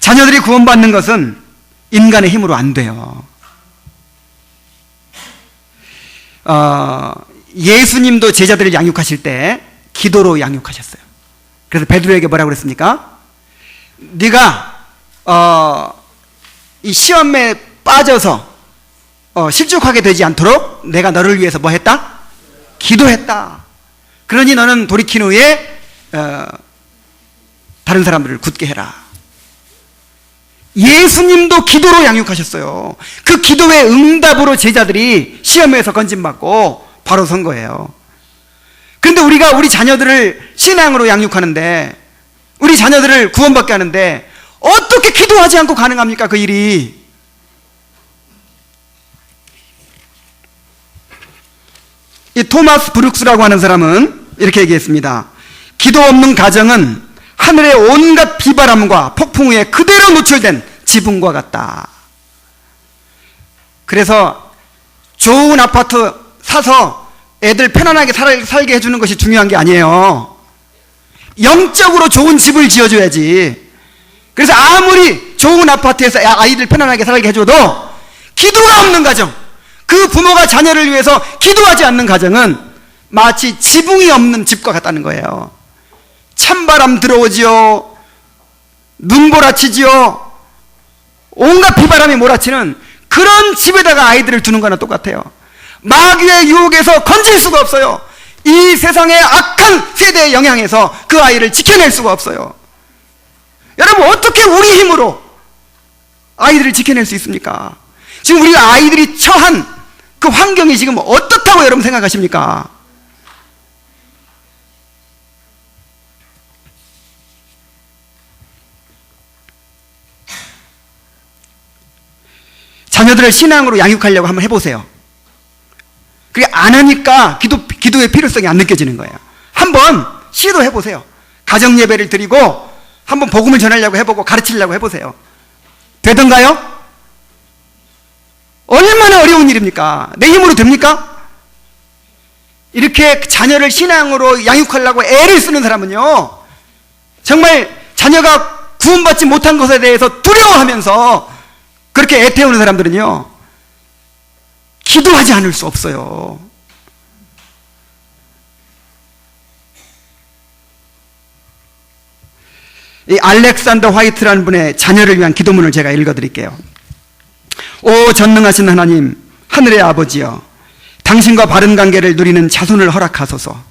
자녀들이 구원받는 것은 인간의 힘으로 안 돼요. 예수님도 제자들을 양육하실 때 기도로 양육하셨어요. 그래서 베드로에게 뭐라고 그랬습니까? 네가 이 시험에 빠져서 실족하게 되지 않도록 내가 너를 위해서 뭐 했다? 기도했다. 그러니 너는 돌이킨 후에 다른 사람들을 굳게 해라. 예수님도 기도로 양육하셨어요. 그 기도의 응답으로 제자들이 시험에서 건진받고 바로 선 거예요. 그런데 우리가 우리 자녀들을 신앙으로 양육하는데, 우리 자녀들을 구원받게 하는데 어떻게 기도하지 않고 가능합니까? 그 일이. 이 토마스 브룩스라고 하는 사람은 이렇게 얘기했습니다. 기도 없는 가정은 하늘의 온갖 비바람과 폭풍 위에 그대로 노출된 지붕과 같다. 그래서 좋은 아파트 사서 애들 편안하게 살게 해주는 것이 중요한 게 아니에요. 영적으로 좋은 집을 지어줘야지. 그래서 아무리 좋은 아파트에서 아이들 편안하게 살게 해줘도 기도가 없는 가정, 그 부모가 자녀를 위해서 기도하지 않는 가정은 마치 지붕이 없는 집과 같다는 거예요. 찬바람 들어오지요, 눈보라치지요, 온갖 비바람이 몰아치는 그런 집에다가 아이들을 두는 거나 똑같아요. 마귀의 유혹에서 건질 수가 없어요. 이 세상의 악한 세대의 영향에서 그 아이를 지켜낼 수가 없어요. 여러분, 어떻게 우리 힘으로 아이들을 지켜낼 수 있습니까? 지금 우리 아이들이 처한 그 환경이 지금 어떻다고 여러분 생각하십니까? 자녀들을 신앙으로 양육하려고 한번 해보세요. 그게 안 하니까 기도의 필요성이 안 느껴지는 거예요. 한번 시도해보세요. 가정예배를 드리고 한번 복음을 전하려고 해보고 가르치려고 해보세요. 되던가요? 얼마나 어려운 일입니까? 내 힘으로 됩니까? 이렇게 자녀를 신앙으로 양육하려고 애를 쓰는 사람은요, 정말 자녀가 구원받지 못한 것에 대해서 두려워하면서 그렇게 애태우는 사람들은요, 기도하지 않을 수 없어요. 이 알렉산더 화이트라는 분의 자녀를 위한 기도문을 제가 읽어드릴게요. 오 전능하신 하나님, 하늘의 아버지여, 당신과 바른 관계를 누리는 자손을 허락하소서.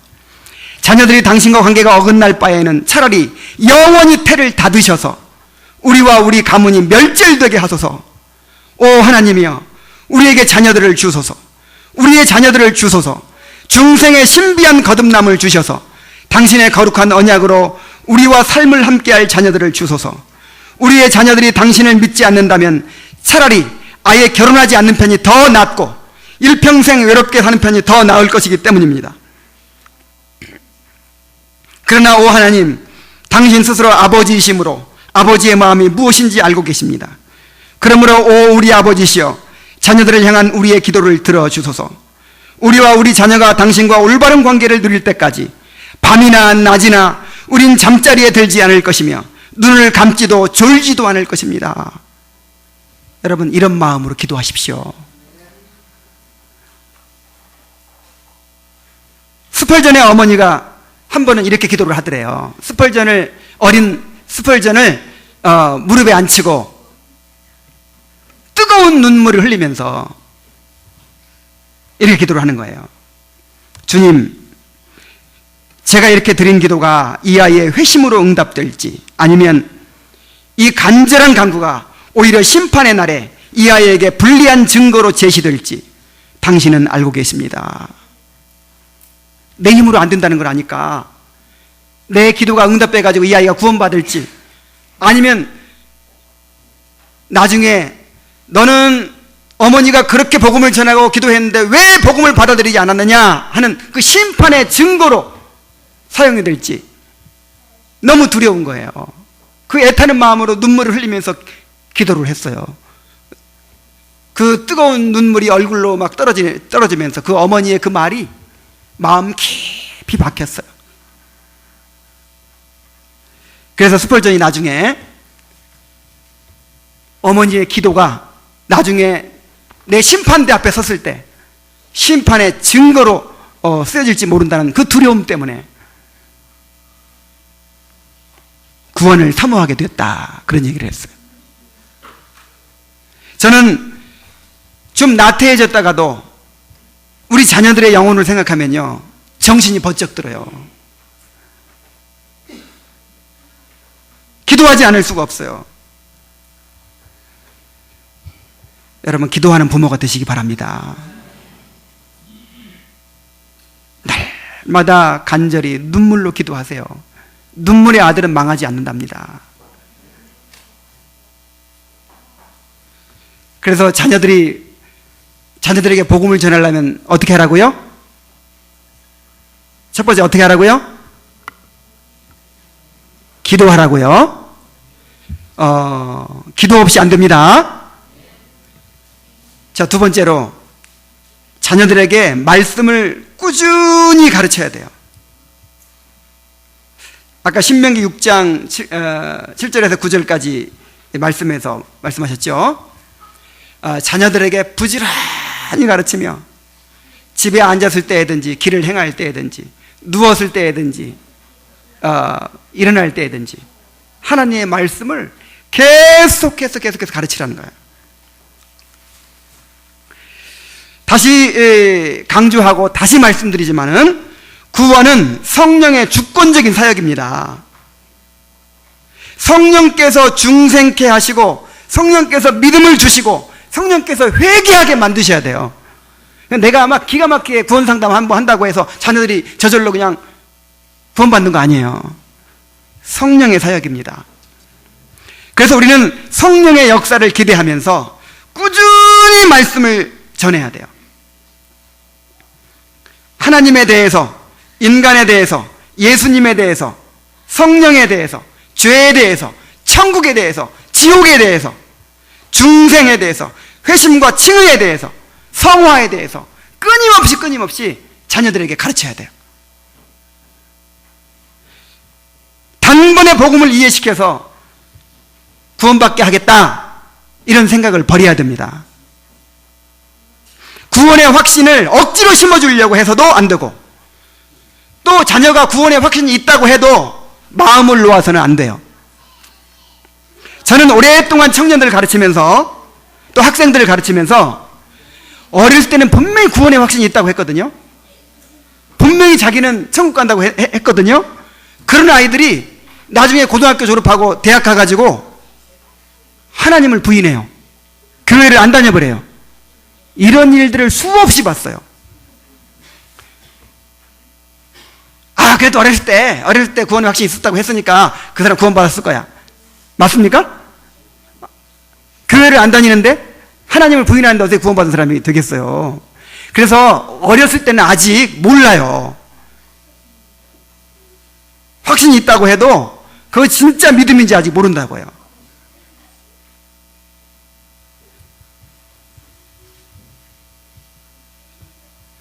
자녀들이 당신과 관계가 어긋날 바에는 차라리 영원히 태를 닫으셔서 우리와 우리 가문이 멸절되게 하소서. 오 하나님이여, 우리에게 자녀들을 주소서. 우리의 자녀들을 주소서. 중생의 신비한 거듭남을 주셔서 당신의 거룩한 언약으로 우리와 삶을 함께할 자녀들을 주소서. 우리의 자녀들이 당신을 믿지 않는다면 차라리 아예 결혼하지 않는 편이 더 낫고 일평생 외롭게 사는 편이 더 나을 것이기 때문입니다. 그러나 오 하나님, 당신 스스로 아버지이심으로 아버지의 마음이 무엇인지 알고 계십니다. 그러므로 오 우리 아버지시여, 자녀들을 향한 우리의 기도를 들어주소서. 우리와 우리 자녀가 당신과 올바른 관계를 누릴 때까지 밤이나 낮이나 우린 잠자리에 들지 않을 것이며 눈을 감지도 졸지도 않을 것입니다. 여러분, 이런 마음으로 기도하십시오. 스펄전의 어머니가 한 번은 이렇게 기도를 하더래요. 어린 스펄전을 무릎에 앉히고 뜨거운 눈물을 흘리면서 이렇게 기도를 하는 거예요. 주님, 제가 이렇게 드린 기도가 이 아이의 회심으로 응답될지, 아니면 이 간절한 간구가 오히려 심판의 날에 이 아이에게 불리한 증거로 제시될지 당신은 알고 계십니다. 내 힘으로 안 된다는 걸 아니까 내 기도가 응답돼가지고 이 아이가 구원받을지, 아니면 나중에 너는 어머니가 그렇게 복음을 전하고 기도했는데 왜 복음을 받아들이지 않았느냐 하는 그 심판의 증거로 사용이 될지 너무 두려운 거예요. 그 애타는 마음으로 눈물을 흘리면서 기도를 했어요. 그 뜨거운 눈물이 얼굴로 막 떨어지면서 그 어머니의 그 말이 마음 깊이 박혔어요. 그래서 스펄전이 나중에 어머니의 기도가 나중에 내 심판대 앞에 섰을 때 심판의 증거로 쓰여질지 모른다는 그 두려움 때문에 구원을 사모하게 됐다, 그런 얘기를 했어요. 저는 좀 나태해졌다가도 우리 자녀들의 영혼을 생각하면요, 정신이 번쩍 들어요. 기도하지 않을 수가 없어요. 여러분 기도하는 부모가 되시기 바랍니다. 날마다 간절히 눈물로 기도하세요. 눈물의 아들은 망하지 않는답니다. 그래서 자녀들에게 복음을 전하려면 어떻게 하라고요? 첫 번째 어떻게 하라고요? 기도하라고요. 기도 없이 안 됩니다. 자, 두 번째로 자녀들에게 말씀을 꾸준히 가르쳐야 돼요. 아까 신명기 6장 7절에서 9절까지 말씀에서 말씀하셨죠. 자녀들에게 부지런히 가르치며 집에 앉았을 때든지 길을 행할 때든지 누웠을 때든지 일어날 때든지 하나님의 말씀을 계속해서 가르치라는 거예요. 다시 강조하고 다시 말씀드리지만은 구원은 성령의 주권적인 사역입니다. 성령께서 중생케 하시고 성령께서 믿음을 주시고 성령께서 회개하게 만드셔야 돼요. 내가 아마 기가 막히게 구원 상담 한번 한다고 해서 자녀들이 저절로 그냥 구원받는 거 아니에요. 성령의 사역입니다. 그래서 우리는 성령의 역사를 기대하면서 꾸준히 말씀을 전해야 돼요. 하나님에 대해서, 인간에 대해서, 예수님에 대해서, 성령에 대해서, 죄에 대해서, 천국에 대해서, 지옥에 대해서, 중생에 대해서, 회심과 칭의에 대해서, 성화에 대해서 끊임없이 자녀들에게 가르쳐야 돼요. 단번에 복음을 이해시켜서 구원받게 하겠다, 이런 생각을 버려야 됩니다. 구원의 확신을 억지로 심어주려고 해서도 안 되고, 또 자녀가 구원의 확신이 있다고 해도 마음을 놓아서는 안 돼요. 저는 오랫동안 청년들을 가르치면서 또 학생들을 가르치면서 어릴 때는 분명히 구원의 확신이 있다고 했거든요. 분명히 자기는 천국 간다고 했거든요. 그런 아이들이 나중에 고등학교 졸업하고 대학 가가지고 하나님을 부인해요. 교회를 안 다녀버려요. 이런 일들을 수없이 봤어요. 그래도 어렸을 때 구원의 확신이 있었다고 했으니까 그 사람 구원받았을 거야. 맞습니까? 교회를 안 다니는데 하나님을 부인하는데 어떻게 구원받은 사람이 되겠어요? 그래서 어렸을 때는 아직 몰라요. 확신이 있다고 해도 그거 진짜 믿음인지 아직 모른다고요.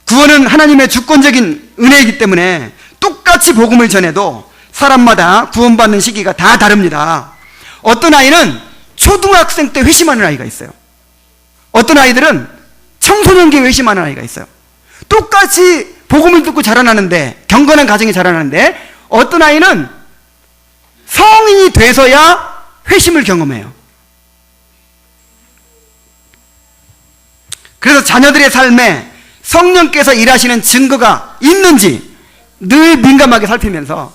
구원은 하나님의 주권적인 은혜이기 때문에 똑같이 복음을 전해도 사람마다 구원받는 시기가 다 다릅니다. 어떤 아이는 초등학생 때 회심하는 아이가 있어요. 어떤 아이들은 청소년기에 회심하는 아이가 있어요. 똑같이 복음을 듣고 자라나는데, 경건한 가정에 자라나는데, 어떤 아이는 성인이 돼서야 회심을 경험해요. 그래서 자녀들의 삶에 성령께서 일하시는 증거가 있는지 늘 민감하게 살피면서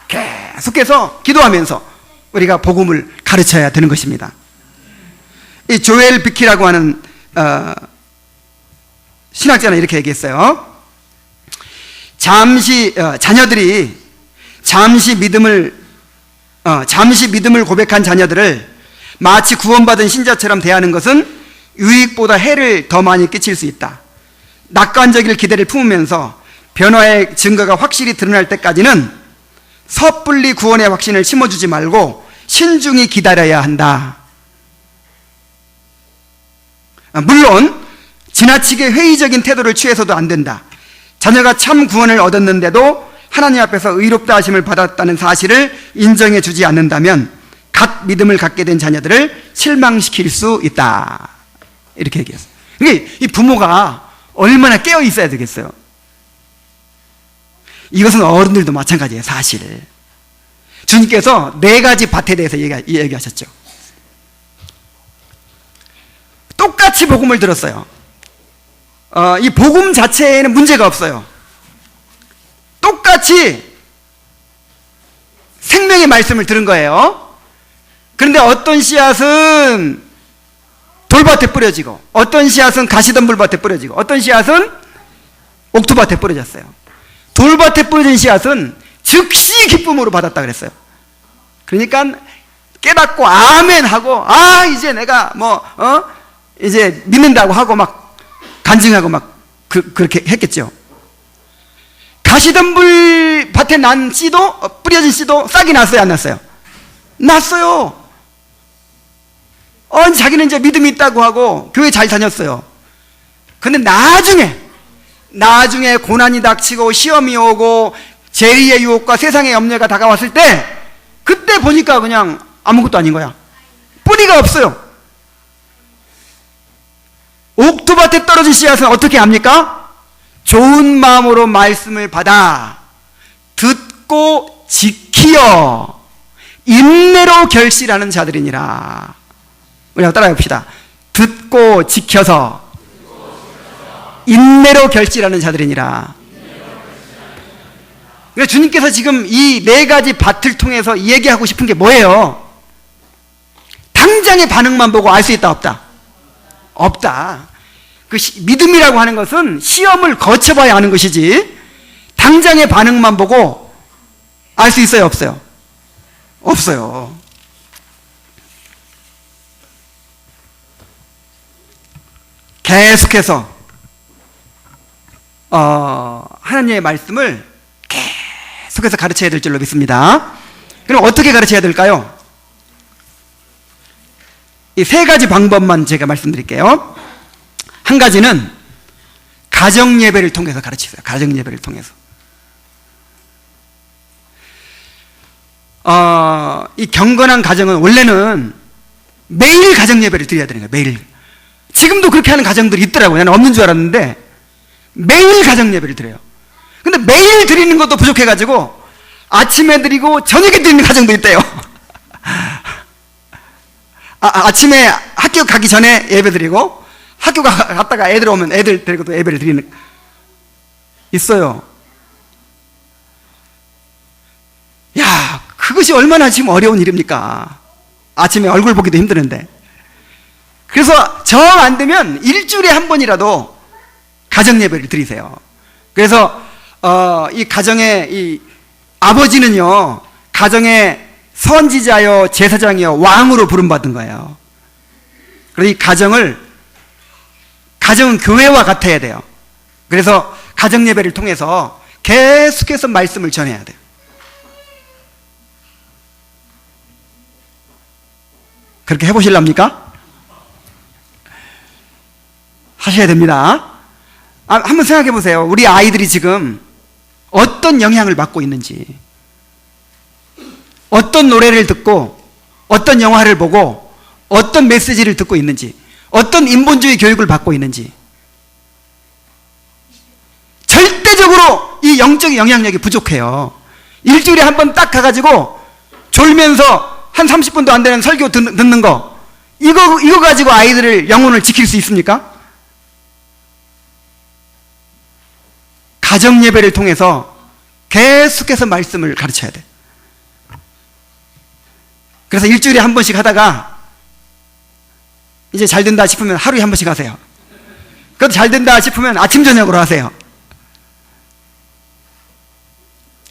계속해서 기도하면서 우리가 복음을 가르쳐야 되는 것입니다. 이 조엘 비키라고 하는 신학자는 이렇게 얘기했어요. 자녀들이 잠시 믿음을 고백한 자녀들을 마치 구원받은 신자처럼 대하는 것은 유익보다 해를 더 많이 끼칠 수 있다. 낙관적일 기대를 품으면서 변화의 증거가 확실히 드러날 때까지는 섣불리 구원의 확신을 심어주지 말고 신중히 기다려야 한다. 물론 지나치게 회의적인 태도를 취해서도 안 된다. 자녀가 참 구원을 얻었는데도 하나님 앞에서 의롭다 하심을 받았다는 사실을 인정해 주지 않는다면 갓 믿음을 갖게 된 자녀들을 실망시킬 수 있다. 이렇게 얘기했어요. 그러니까 이 부모가 얼마나 깨어 있어야 되겠어요. 이것은 어른들도 마찬가지예요. 사실 주님께서 4가지 밭에 대해서 얘기하셨죠. 똑같이 복음을 들었어요. 이 복음 자체에는 문제가 없어요. 똑같이 생명의 말씀을 들은 거예요. 그런데 어떤 씨앗은 돌밭에 뿌려지고, 어떤 씨앗은 가시덤불밭에 뿌려지고, 어떤 씨앗은 옥토밭에 뿌려졌어요. 돌밭에 뿌려진 씨앗은 즉시 기쁨으로 받았다 그랬어요. 그러니까 깨닫고 아멘 하고, 아 이제 내가 이제 믿는다고 하고 막 간증하고 막 그렇게 했겠죠. 가시덤불 밭에 난 씨도, 뿌려진 씨도 싹이 났어요, 안 났어요? 났어요. 자기는 이제 믿음이 있다고 하고 교회 잘 다녔어요. 근데 나중에 고난이 닥치고 시험이 오고 재리의 유혹과 세상의 염려가 다가왔을 때, 그때 보니까 그냥 아무것도 아닌 거야. 뿌리가 없어요. 옥토밭에 떨어진 씨앗은 어떻게 합니까? 좋은 마음으로 말씀을 받아 듣고 지키어 인내로 결실하는 자들이니라. 우리 한번 따라해 봅시다. 듣고 지켜서 인내로 결실하는 자들이니라. 그러니까 주님께서 지금 이 네 가지 밭을 통해서 얘기하고 싶은 게 뭐예요? 당장의 반응만 보고 알 수 있다, 없다? 없다. 믿음이라고 하는 것은 시험을 거쳐봐야 하는 것이지, 당장의 반응만 보고 알 수 있어요, 없어요? 없어요. 계속해서 하나님의 말씀을 계속해서 가르쳐야 될 줄로 믿습니다. 그럼 어떻게 가르쳐야 될까요? 이 세 가지 방법만 제가 말씀드릴게요. 한 가지는 가정예배를 통해서 가르치세요. 가정예배를 통해서. 이 경건한 가정은 원래는 매일 가정예배를 드려야 되는 거예요. 매일. 지금도 그렇게 하는 가정들이 있더라고요. 나는 없는 줄 알았는데 매일 가정예배를 드려요. 근데 매일 드리는 것도 부족해가지고 아침에 드리고 저녁에 드리는 가정도 있대요. 아침에 학교 가기 전에 예배 드리고, 학교 갔다가 애들 오면 애들 데리고 또 예배를 드리는, 있어요. 야, 그것이 얼마나 지금 어려운 일입니까? 아침에 얼굴 보기도 힘드는데. 그래서 정 안 되면 일주일에 한 번이라도 가정 예배를 드리세요. 그래서 이 가정의 이 아버지는요, 가정의 선지자요, 제사장이요, 왕으로 부름받은 거예요. 그래서 이 가정은 교회와 같아야 돼요. 그래서 가정 예배를 통해서 계속해서 말씀을 전해야 돼요. 그렇게 해보실랍니까? 하셔야 됩니다. 한번 생각해 보세요. 우리 아이들이 지금 어떤 영향을 받고 있는지, 어떤 노래를 듣고, 어떤 영화를 보고, 어떤 메시지를 듣고 있는지, 어떤 인본주의 교육을 받고 있는지. 절대적으로 이 영적인 영향력이 부족해요. 일주일에 한 번 딱 가가지고 졸면서 한 30분도 안 되는 설교 듣는 거, 이거 가지고 아이들을 영혼을 지킬 수 있습니까? 가정 예배를 통해서 계속해서 말씀을 가르쳐야 돼. 그래서 일주일에 한 번씩 하다가 이제 잘 된다 싶으면 하루에 한 번씩 하세요. 그것도 잘 된다 싶으면 아침 저녁으로 하세요.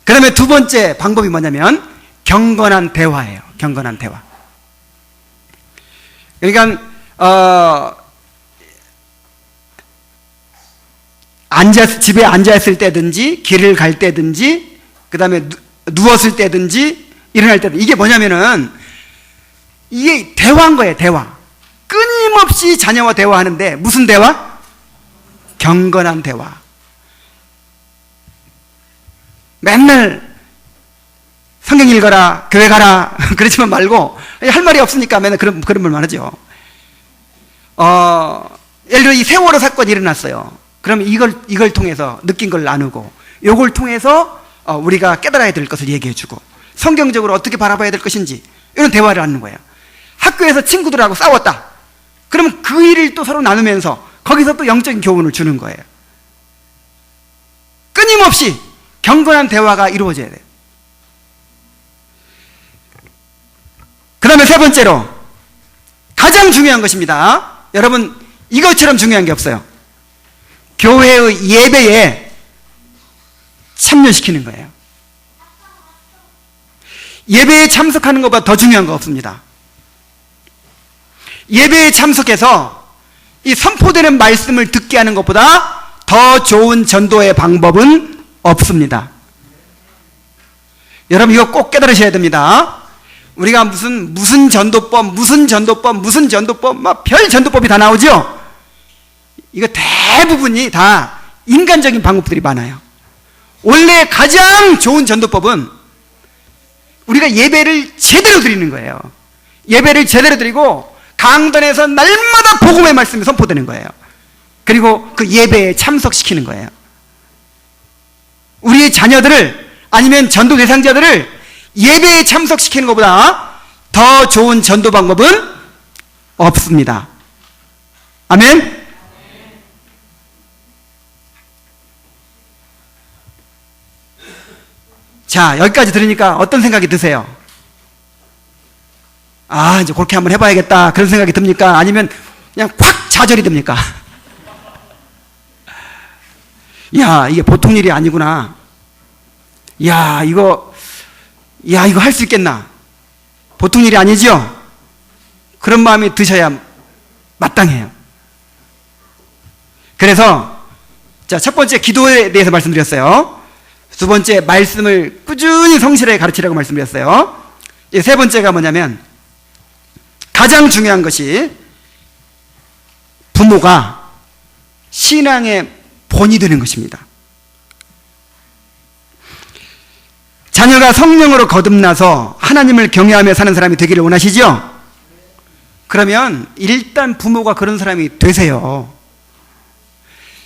그 다음에 두 번째 방법이 뭐냐면 경건한 대화예요. 경건한 대화. 그러니까 집에 앉아있을 때든지, 길을 갈 때든지, 그 다음에 누웠을 때든지, 일어날 때든지, 이게 뭐냐면은 이게 대화인 거예요. 대화. 끊임없이 자녀와 대화하는데, 무슨 대화? 경건한 대화. 맨날 성경 읽어라, 교회 가라 그러지만 말고, 할 말이 없으니까 맨날 그런 말만 하죠. 예를 들어 이 세월호 사건이 일어났어요. 그러면 이걸 통해서 느낀 걸 나누고, 요걸 통해서 우리가 깨달아야 될 것을 얘기해주고, 성경적으로 어떻게 바라봐야 될 것인지, 이런 대화를 하는 거예요. 학교에서 친구들하고 싸웠다. 그러면 그 일을 또 서로 나누면서 거기서 또 영적인 교훈을 주는 거예요. 끊임없이 경건한 대화가 이루어져야 돼요. 그 다음에 세 번째로 가장 중요한 것입니다. 여러분 이것처럼 중요한 게 없어요. 교회의 예배에 참여시키는 거예요. 예배에 참석하는 것보다 더 중요한 거 없습니다. 예배에 참석해서 이 선포되는 말씀을 듣게 하는 것보다 더 좋은 전도의 방법은 없습니다. 여러분 이거 꼭 깨달으셔야 됩니다. 우리가 무슨 전도법, 막 별 전도법이 다 나오죠? 이거 대부분이 다 인간적인 방법들이 많아요. 원래 가장 좋은 전도법은 우리가 예배를 제대로 드리는 거예요. 예배를 제대로 드리고 강단에서 날마다 복음의 말씀이 선포되는 거예요. 그리고 그 예배에 참석시키는 거예요. 우리의 자녀들을 아니면 전도 대상자들을 예배에 참석시키는 것보다 더 좋은 전도 방법은 없습니다. 아멘? 자, 여기까지 들으니까 어떤 생각이 드세요? 아, 이제 그렇게 한번 해봐야겠다 그런 생각이 듭니까? 아니면 그냥 확 좌절이 됩니까? 야, 이게 보통 일이 아니구나. 야, 이거 할 수 있겠나? 보통 일이 아니죠? 그런 마음이 드셔야 마땅해요. 그래서, 자, 첫 번째 기도에 대해서 말씀드렸어요. 두 번째, 말씀을 꾸준히 성실하게 가르치라고 말씀드렸어요. 세 번째가 뭐냐면, 가장 중요한 것이 부모가 신앙의 본이 되는 것입니다. 자녀가 성령으로 거듭나서 하나님을 경외하며 사는 사람이 되기를 원하시죠? 그러면 일단 부모가 그런 사람이 되세요.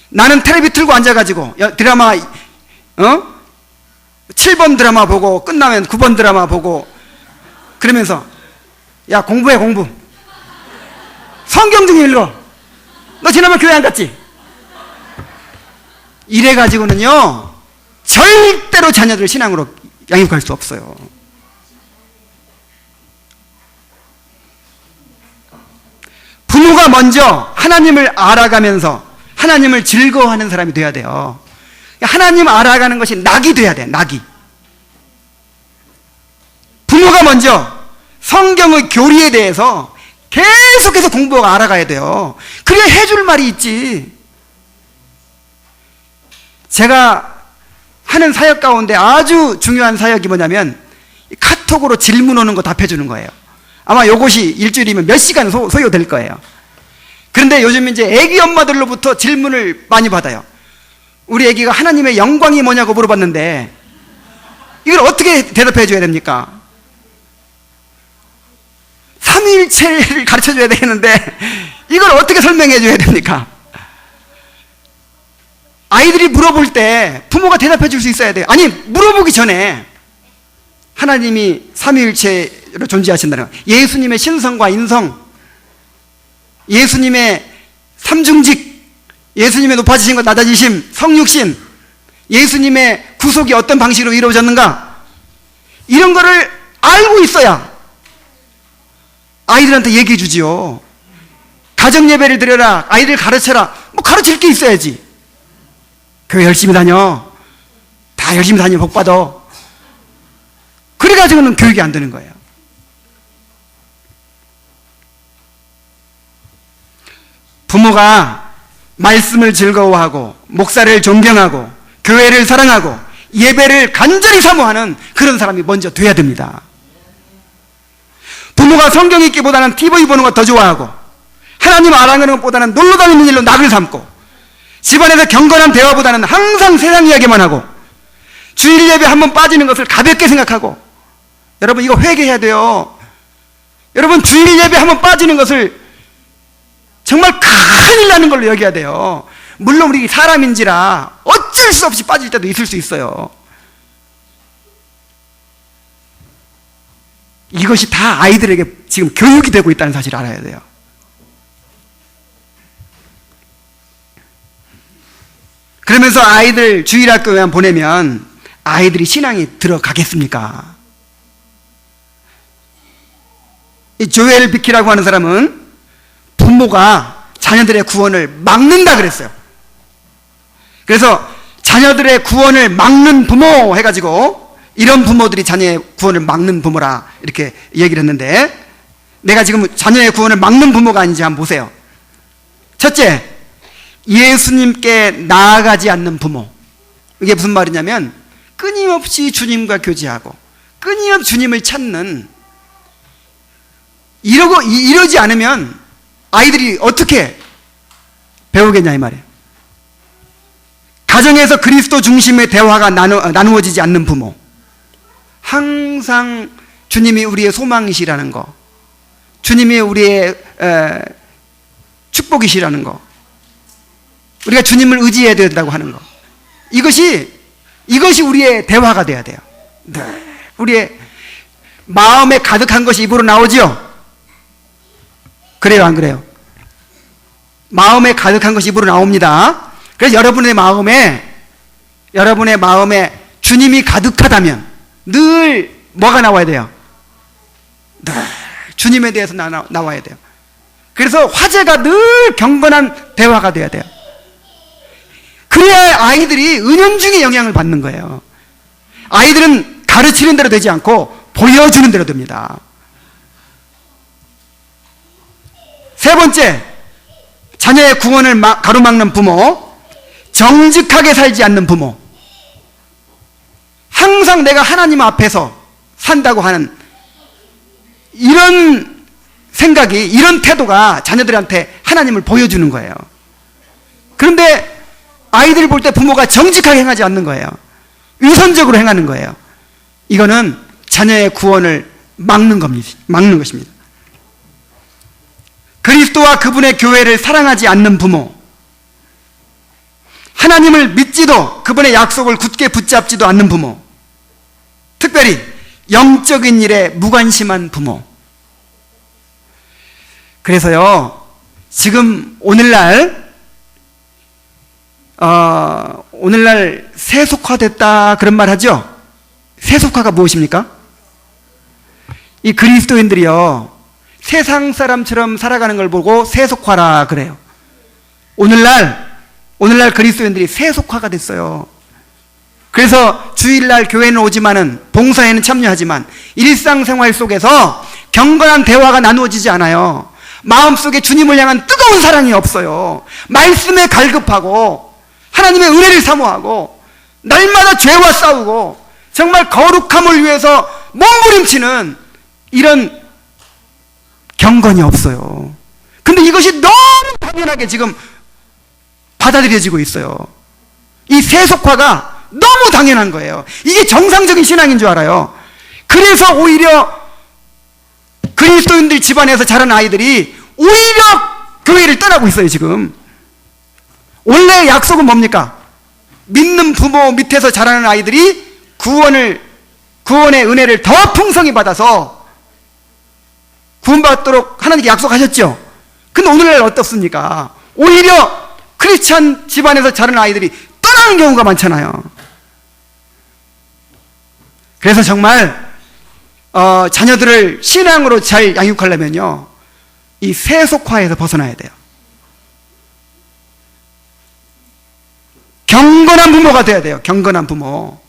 나는 텔레비 틀고 앉아가지고 드라마 7번 드라마 보고 끝나면 9번 드라마 보고 그러면서 야, 공부해, 공부. 성경 좀 읽어. 너 지난번 교회 안 갔지? 이래가지고는요, 절대로 자녀들 신앙으로 양육할 수 없어요. 부모가 먼저 하나님을 알아가면서 하나님을 즐거워하는 사람이 돼야 돼요. 하나님 알아가는 것이 낙이 돼야 돼, 낙이. 부모가 먼저 성경의 교리에 대해서 계속해서 공부하고 알아가야 돼요. 그래야 해줄 말이 있지. 제가 하는 사역 가운데 아주 중요한 사역이 뭐냐면 카톡으로 질문 오는 거 답해주는 거예요. 아마 요것이 일주일이면 몇 시간 소요될 거예요. 그런데 요즘 이제 애기 엄마들로부터 질문을 많이 받아요. 우리 애기가 하나님의 영광이 뭐냐고 물어봤는데 이걸 어떻게 대답해 줘야 됩니까? 삼위일체를 가르쳐 줘야 되는데 이걸 어떻게 설명해 줘야 됩니까? 아이들이 물어볼 때 부모가 대답해 줄 수 있어야 돼요. 아니, 물어보기 전에 하나님이 삼위일체로 존재하신다는 거, 예수님의 신성과 인성, 예수님의 삼중직, 예수님의 높아지신 것 낮아지심, 성육신, 예수님의 구속이 어떤 방식으로 이루어졌는가, 이런 거를 알고 있어야 아이들한테 얘기해 주지요. 가정예배를 드려라, 아이들 가르쳐라, 뭐 가르칠 게 있어야지. 교회 열심히 다녀, 다 열심히 다니면 복 받아. 그래가지고는 교육이 안 되는 거예요. 부모가 말씀을 즐거워하고 목사를 존경하고 교회를 사랑하고 예배를 간절히 사모하는 그런 사람이 먼저 돼야 됩니다. 부모가 성경 읽기보다는 TV 보는 거 더 좋아하고 하나님 알아가는 것보다는 놀러 다니는 일로 낙을 삼고 집안에서 경건한 대화보다는 항상 세상 이야기만 하고 주일 예배 한번 빠지는 것을 가볍게 생각하고, 여러분 이거 회개해야 돼요. 여러분 주일 예배 한번 빠지는 것을 정말 큰일 나는 걸로 여겨야 돼요. 물론 우리 사람인지라 어쩔 수 없이 빠질 때도 있을 수 있어요. 이것이 다 아이들에게 지금 교육이 되고 있다는 사실을 알아야 돼요. 그러면서 아이들 주일학교에만 보내면 아이들이 신앙이 들어가겠습니까? 이 조엘 비키라고 하는 사람은 부모가 자녀들의 구원을 막는다 그랬어요. 그래서 자녀들의 구원을 막는 부모 해가지고 이런 부모들이 자녀의 구원을 막는 부모라 이렇게 얘기를 했는데, 내가 지금 자녀의 구원을 막는 부모가 아닌지 한번 보세요. 첫째, 예수님께 나아가지 않는 부모. 이게 무슨 말이냐면 끊임없이 주님과 교제하고 끊임없이 주님을 찾는, 이러지 않으면 아이들이 어떻게 배우겠냐 이 말이에요. 가정에서 그리스도 중심의 대화가 나누어지지 않는 부모, 항상 주님이 우리의 소망이시라는 거, 주님이 우리의 축복이시라는 거, 우리가 주님을 의지해야 된다고 하는 거, 이것이 우리의 대화가 돼야 돼요. 네. 우리의 마음에 가득한 것이 입으로 나오죠? 그래요, 안 그래요? 마음에 가득한 것이 입으로 나옵니다. 그래서 여러분의 마음에 주님이 가득하다면 늘 뭐가 나와야 돼요? 네. 주님에 대해서 나와야 돼요. 그래서 화제가 늘 경건한 대화가 돼야 돼요. 그래야 아이들이 은연중에 영향을 받는 거예요. 아이들은 가르치는 대로 되지 않고 보여주는 대로 됩니다. 세 번째, 자녀의 구원을 가로막는 부모, 정직하게 살지 않는 부모. 항상 내가 하나님 앞에서 산다고 하는 이런 생각이, 이런 태도가 자녀들한테 하나님을 보여주는 거예요. 그런데 아이들 볼 때 부모가 정직하게 행하지 않는 거예요. 위선적으로 행하는 거예요. 이거는 자녀의 구원을 막는 것입니다. 그리스도와 그분의 교회를 사랑하지 않는 부모, 하나님을 믿지도 그분의 약속을 굳게 붙잡지도 않는 부모, 특별히 영적인 일에 무관심한 부모. 그래서요, 지금 오늘날 세속화됐다 그런 말 하죠? 세속화가 무엇입니까? 이 그리스도인들이요, 세상 사람처럼 살아가는 걸 보고 세속화라 그래요. 오늘날 그리스도인들이 세속화가 됐어요. 그래서 주일날 교회는 오지만은, 봉사에는 참여하지만 일상생활 속에서 경건한 대화가 나누어지지 않아요. 마음속에 주님을 향한 뜨거운 사랑이 없어요. 말씀에 갈급하고 하나님의 은혜를 사모하고 날마다 죄와 싸우고 정말 거룩함을 위해서 몸부림치는 이런 경건이 없어요. 근데 이것이 너무 당연하게 지금 받아들여지고 있어요. 이 세속화가 너무 당연한 거예요. 이게 정상적인 신앙인 줄 알아요. 그래서 오히려 그리스도인들 집안에서 자란 아이들이 오히려 교회를 떠나고 있어요, 지금. 원래 약속은 뭡니까? 믿는 부모 밑에서 자라는 아이들이 구원의 은혜를 더 풍성히 받아서 구원받도록 하나님께 약속하셨죠. 근데 오늘날 어떻습니까? 오히려 크리스찬 집안에서 자라는 아이들이 떠나는 경우가 많잖아요. 그래서 정말 자녀들을 신앙으로 잘 양육하려면요, 이 세속화에서 벗어나야 돼요. 경건한 부모가 돼야 돼요. 경건한 부모.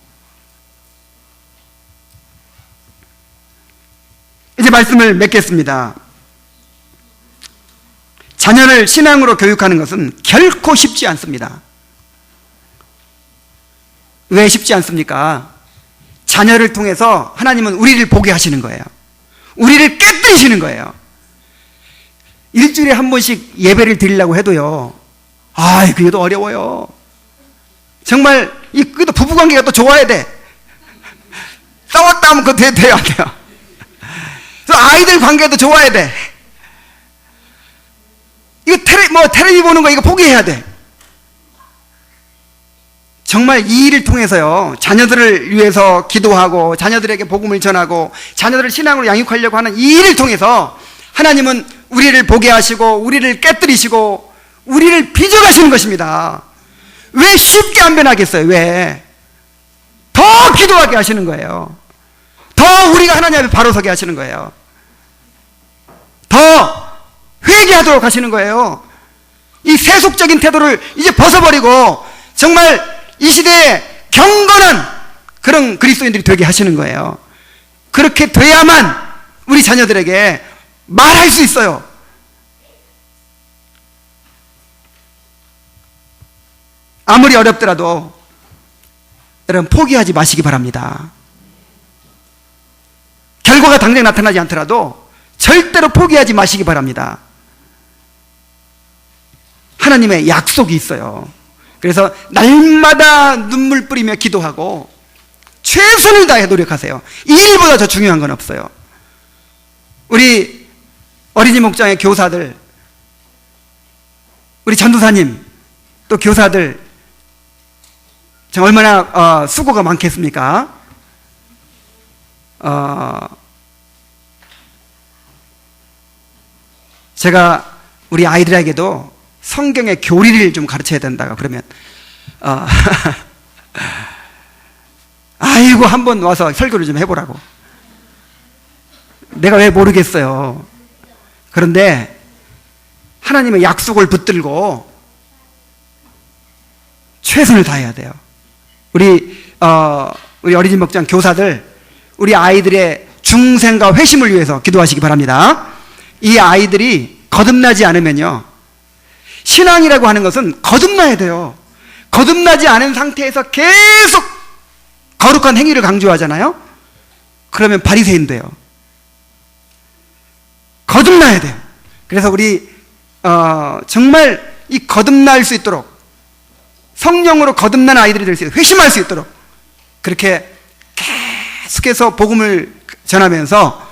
이제 말씀을 맺겠습니다. 자녀를 신앙으로 교육하는 것은 결코 쉽지 않습니다. 왜 쉽지 않습니까? 자녀를 통해서 하나님은 우리를 보게 하시는 거예요. 우리를 깨뜨리시는 거예요. 일주일에 한 번씩 예배를 드리려고 해도요, 그게 또 어려워요. 정말 그래도 부부관계가 또 좋아야 돼. 싸웠다 하면 그거 돼야 돼요. 또 아이들 관계도 좋아야 돼. 이거 텔레비 보는 거 이거 포기해야 돼. 정말 이 일을 통해서요, 자녀들을 위해서 기도하고 자녀들에게 복음을 전하고 자녀들을 신앙으로 양육하려고 하는 이 일을 통해서 하나님은 우리를 보게 하시고 우리를 깨뜨리시고 우리를 빚어가시는 것입니다. 왜 쉽게 안 변하겠어요? 왜? 더 기도하게 하시는 거예요. 더 우리가 하나님 앞에 바로 서게 하시는 거예요. 더 회개하도록 하시는 거예요. 이 세속적인 태도를 이제 벗어버리고 정말 이 시대에 경건한 그런 그리스도인들이 되게 하시는 거예요. 그렇게 돼야만 우리 자녀들에게 말할 수 있어요. 아무리 어렵더라도 여러분 포기하지 마시기 바랍니다. 결과가 당장 나타나지 않더라도 절대로 포기하지 마시기 바랍니다. 하나님의 약속이 있어요. 그래서 날마다 눈물 뿌리며 기도하고 최선을 다해 노력하세요. 이 일보다 더 중요한 건 없어요. 우리 어린이 목장의 교사들, 우리 전도사님, 또 교사들 얼마나 수고가 많겠습니까? 제가 우리 아이들에게도 성경의 교리를 좀 가르쳐야 된다고 그러면 아이고 한번 와서 설교를 좀 해보라고. 내가 왜 모르겠어요. 그런데 하나님의 약속을 붙들고 최선을 다해야 돼요. 우리 어린이 목장 교사들, 우리 아이들의 중생과 회심을 위해서 기도하시기 바랍니다. 이 아이들이 거듭나지 않으면요, 신앙이라고 하는 것은 거듭나야 돼요. 거듭나지 않은 상태에서 계속 거룩한 행위를 강조하잖아요. 그러면 바리새인 돼요. 거듭나야 돼요. 그래서 우리 정말 이 거듭날 수 있도록, 성령으로 거듭난 아이들이 될 수 있도록, 회심할 수 있도록 그렇게 계속해서 복음을 전하면서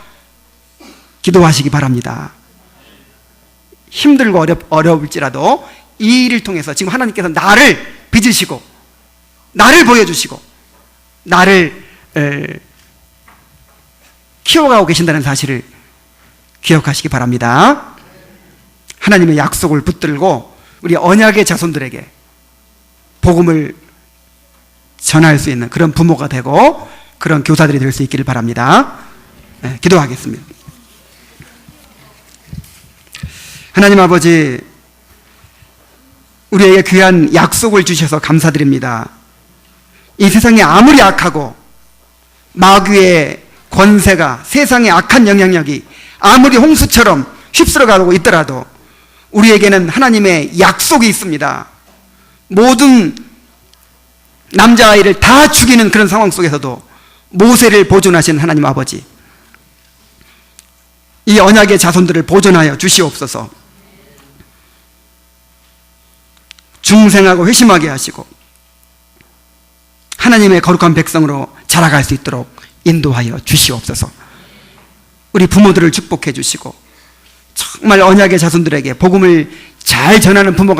기도하시기 바랍니다. 힘들고 어려울지라도 이 일을 통해서 지금 하나님께서 나를 빚으시고 나를 보여주시고 나를 키워가고 계신다는 사실을 기억하시기 바랍니다. 하나님의 약속을 붙들고 우리 언약의 자손들에게 복음을 전할 수 있는 그런 부모가 되고 그런 교사들이 될 수 있기를 바랍니다. 네, 기도하겠습니다. 하나님 아버지, 우리에게 귀한 약속을 주셔서 감사드립니다. 이 세상이 아무리 악하고 마귀의 권세가, 세상의 악한 영향력이 아무리 홍수처럼 휩쓸어가고 있더라도 우리에게는 하나님의 약속이 있습니다. 모든 남자아이를 다 죽이는 그런 상황 속에서도 모세를 보존하신 하나님 아버지, 이 언약의 자손들을 보존하여 주시옵소서. 중생하고 회심하게 하시고 하나님의 거룩한 백성으로 자라갈 수 있도록 인도하여 주시옵소서. 우리 부모들을 축복해 주시고 정말 언약의 자손들에게 복음을 잘 전하는 부모가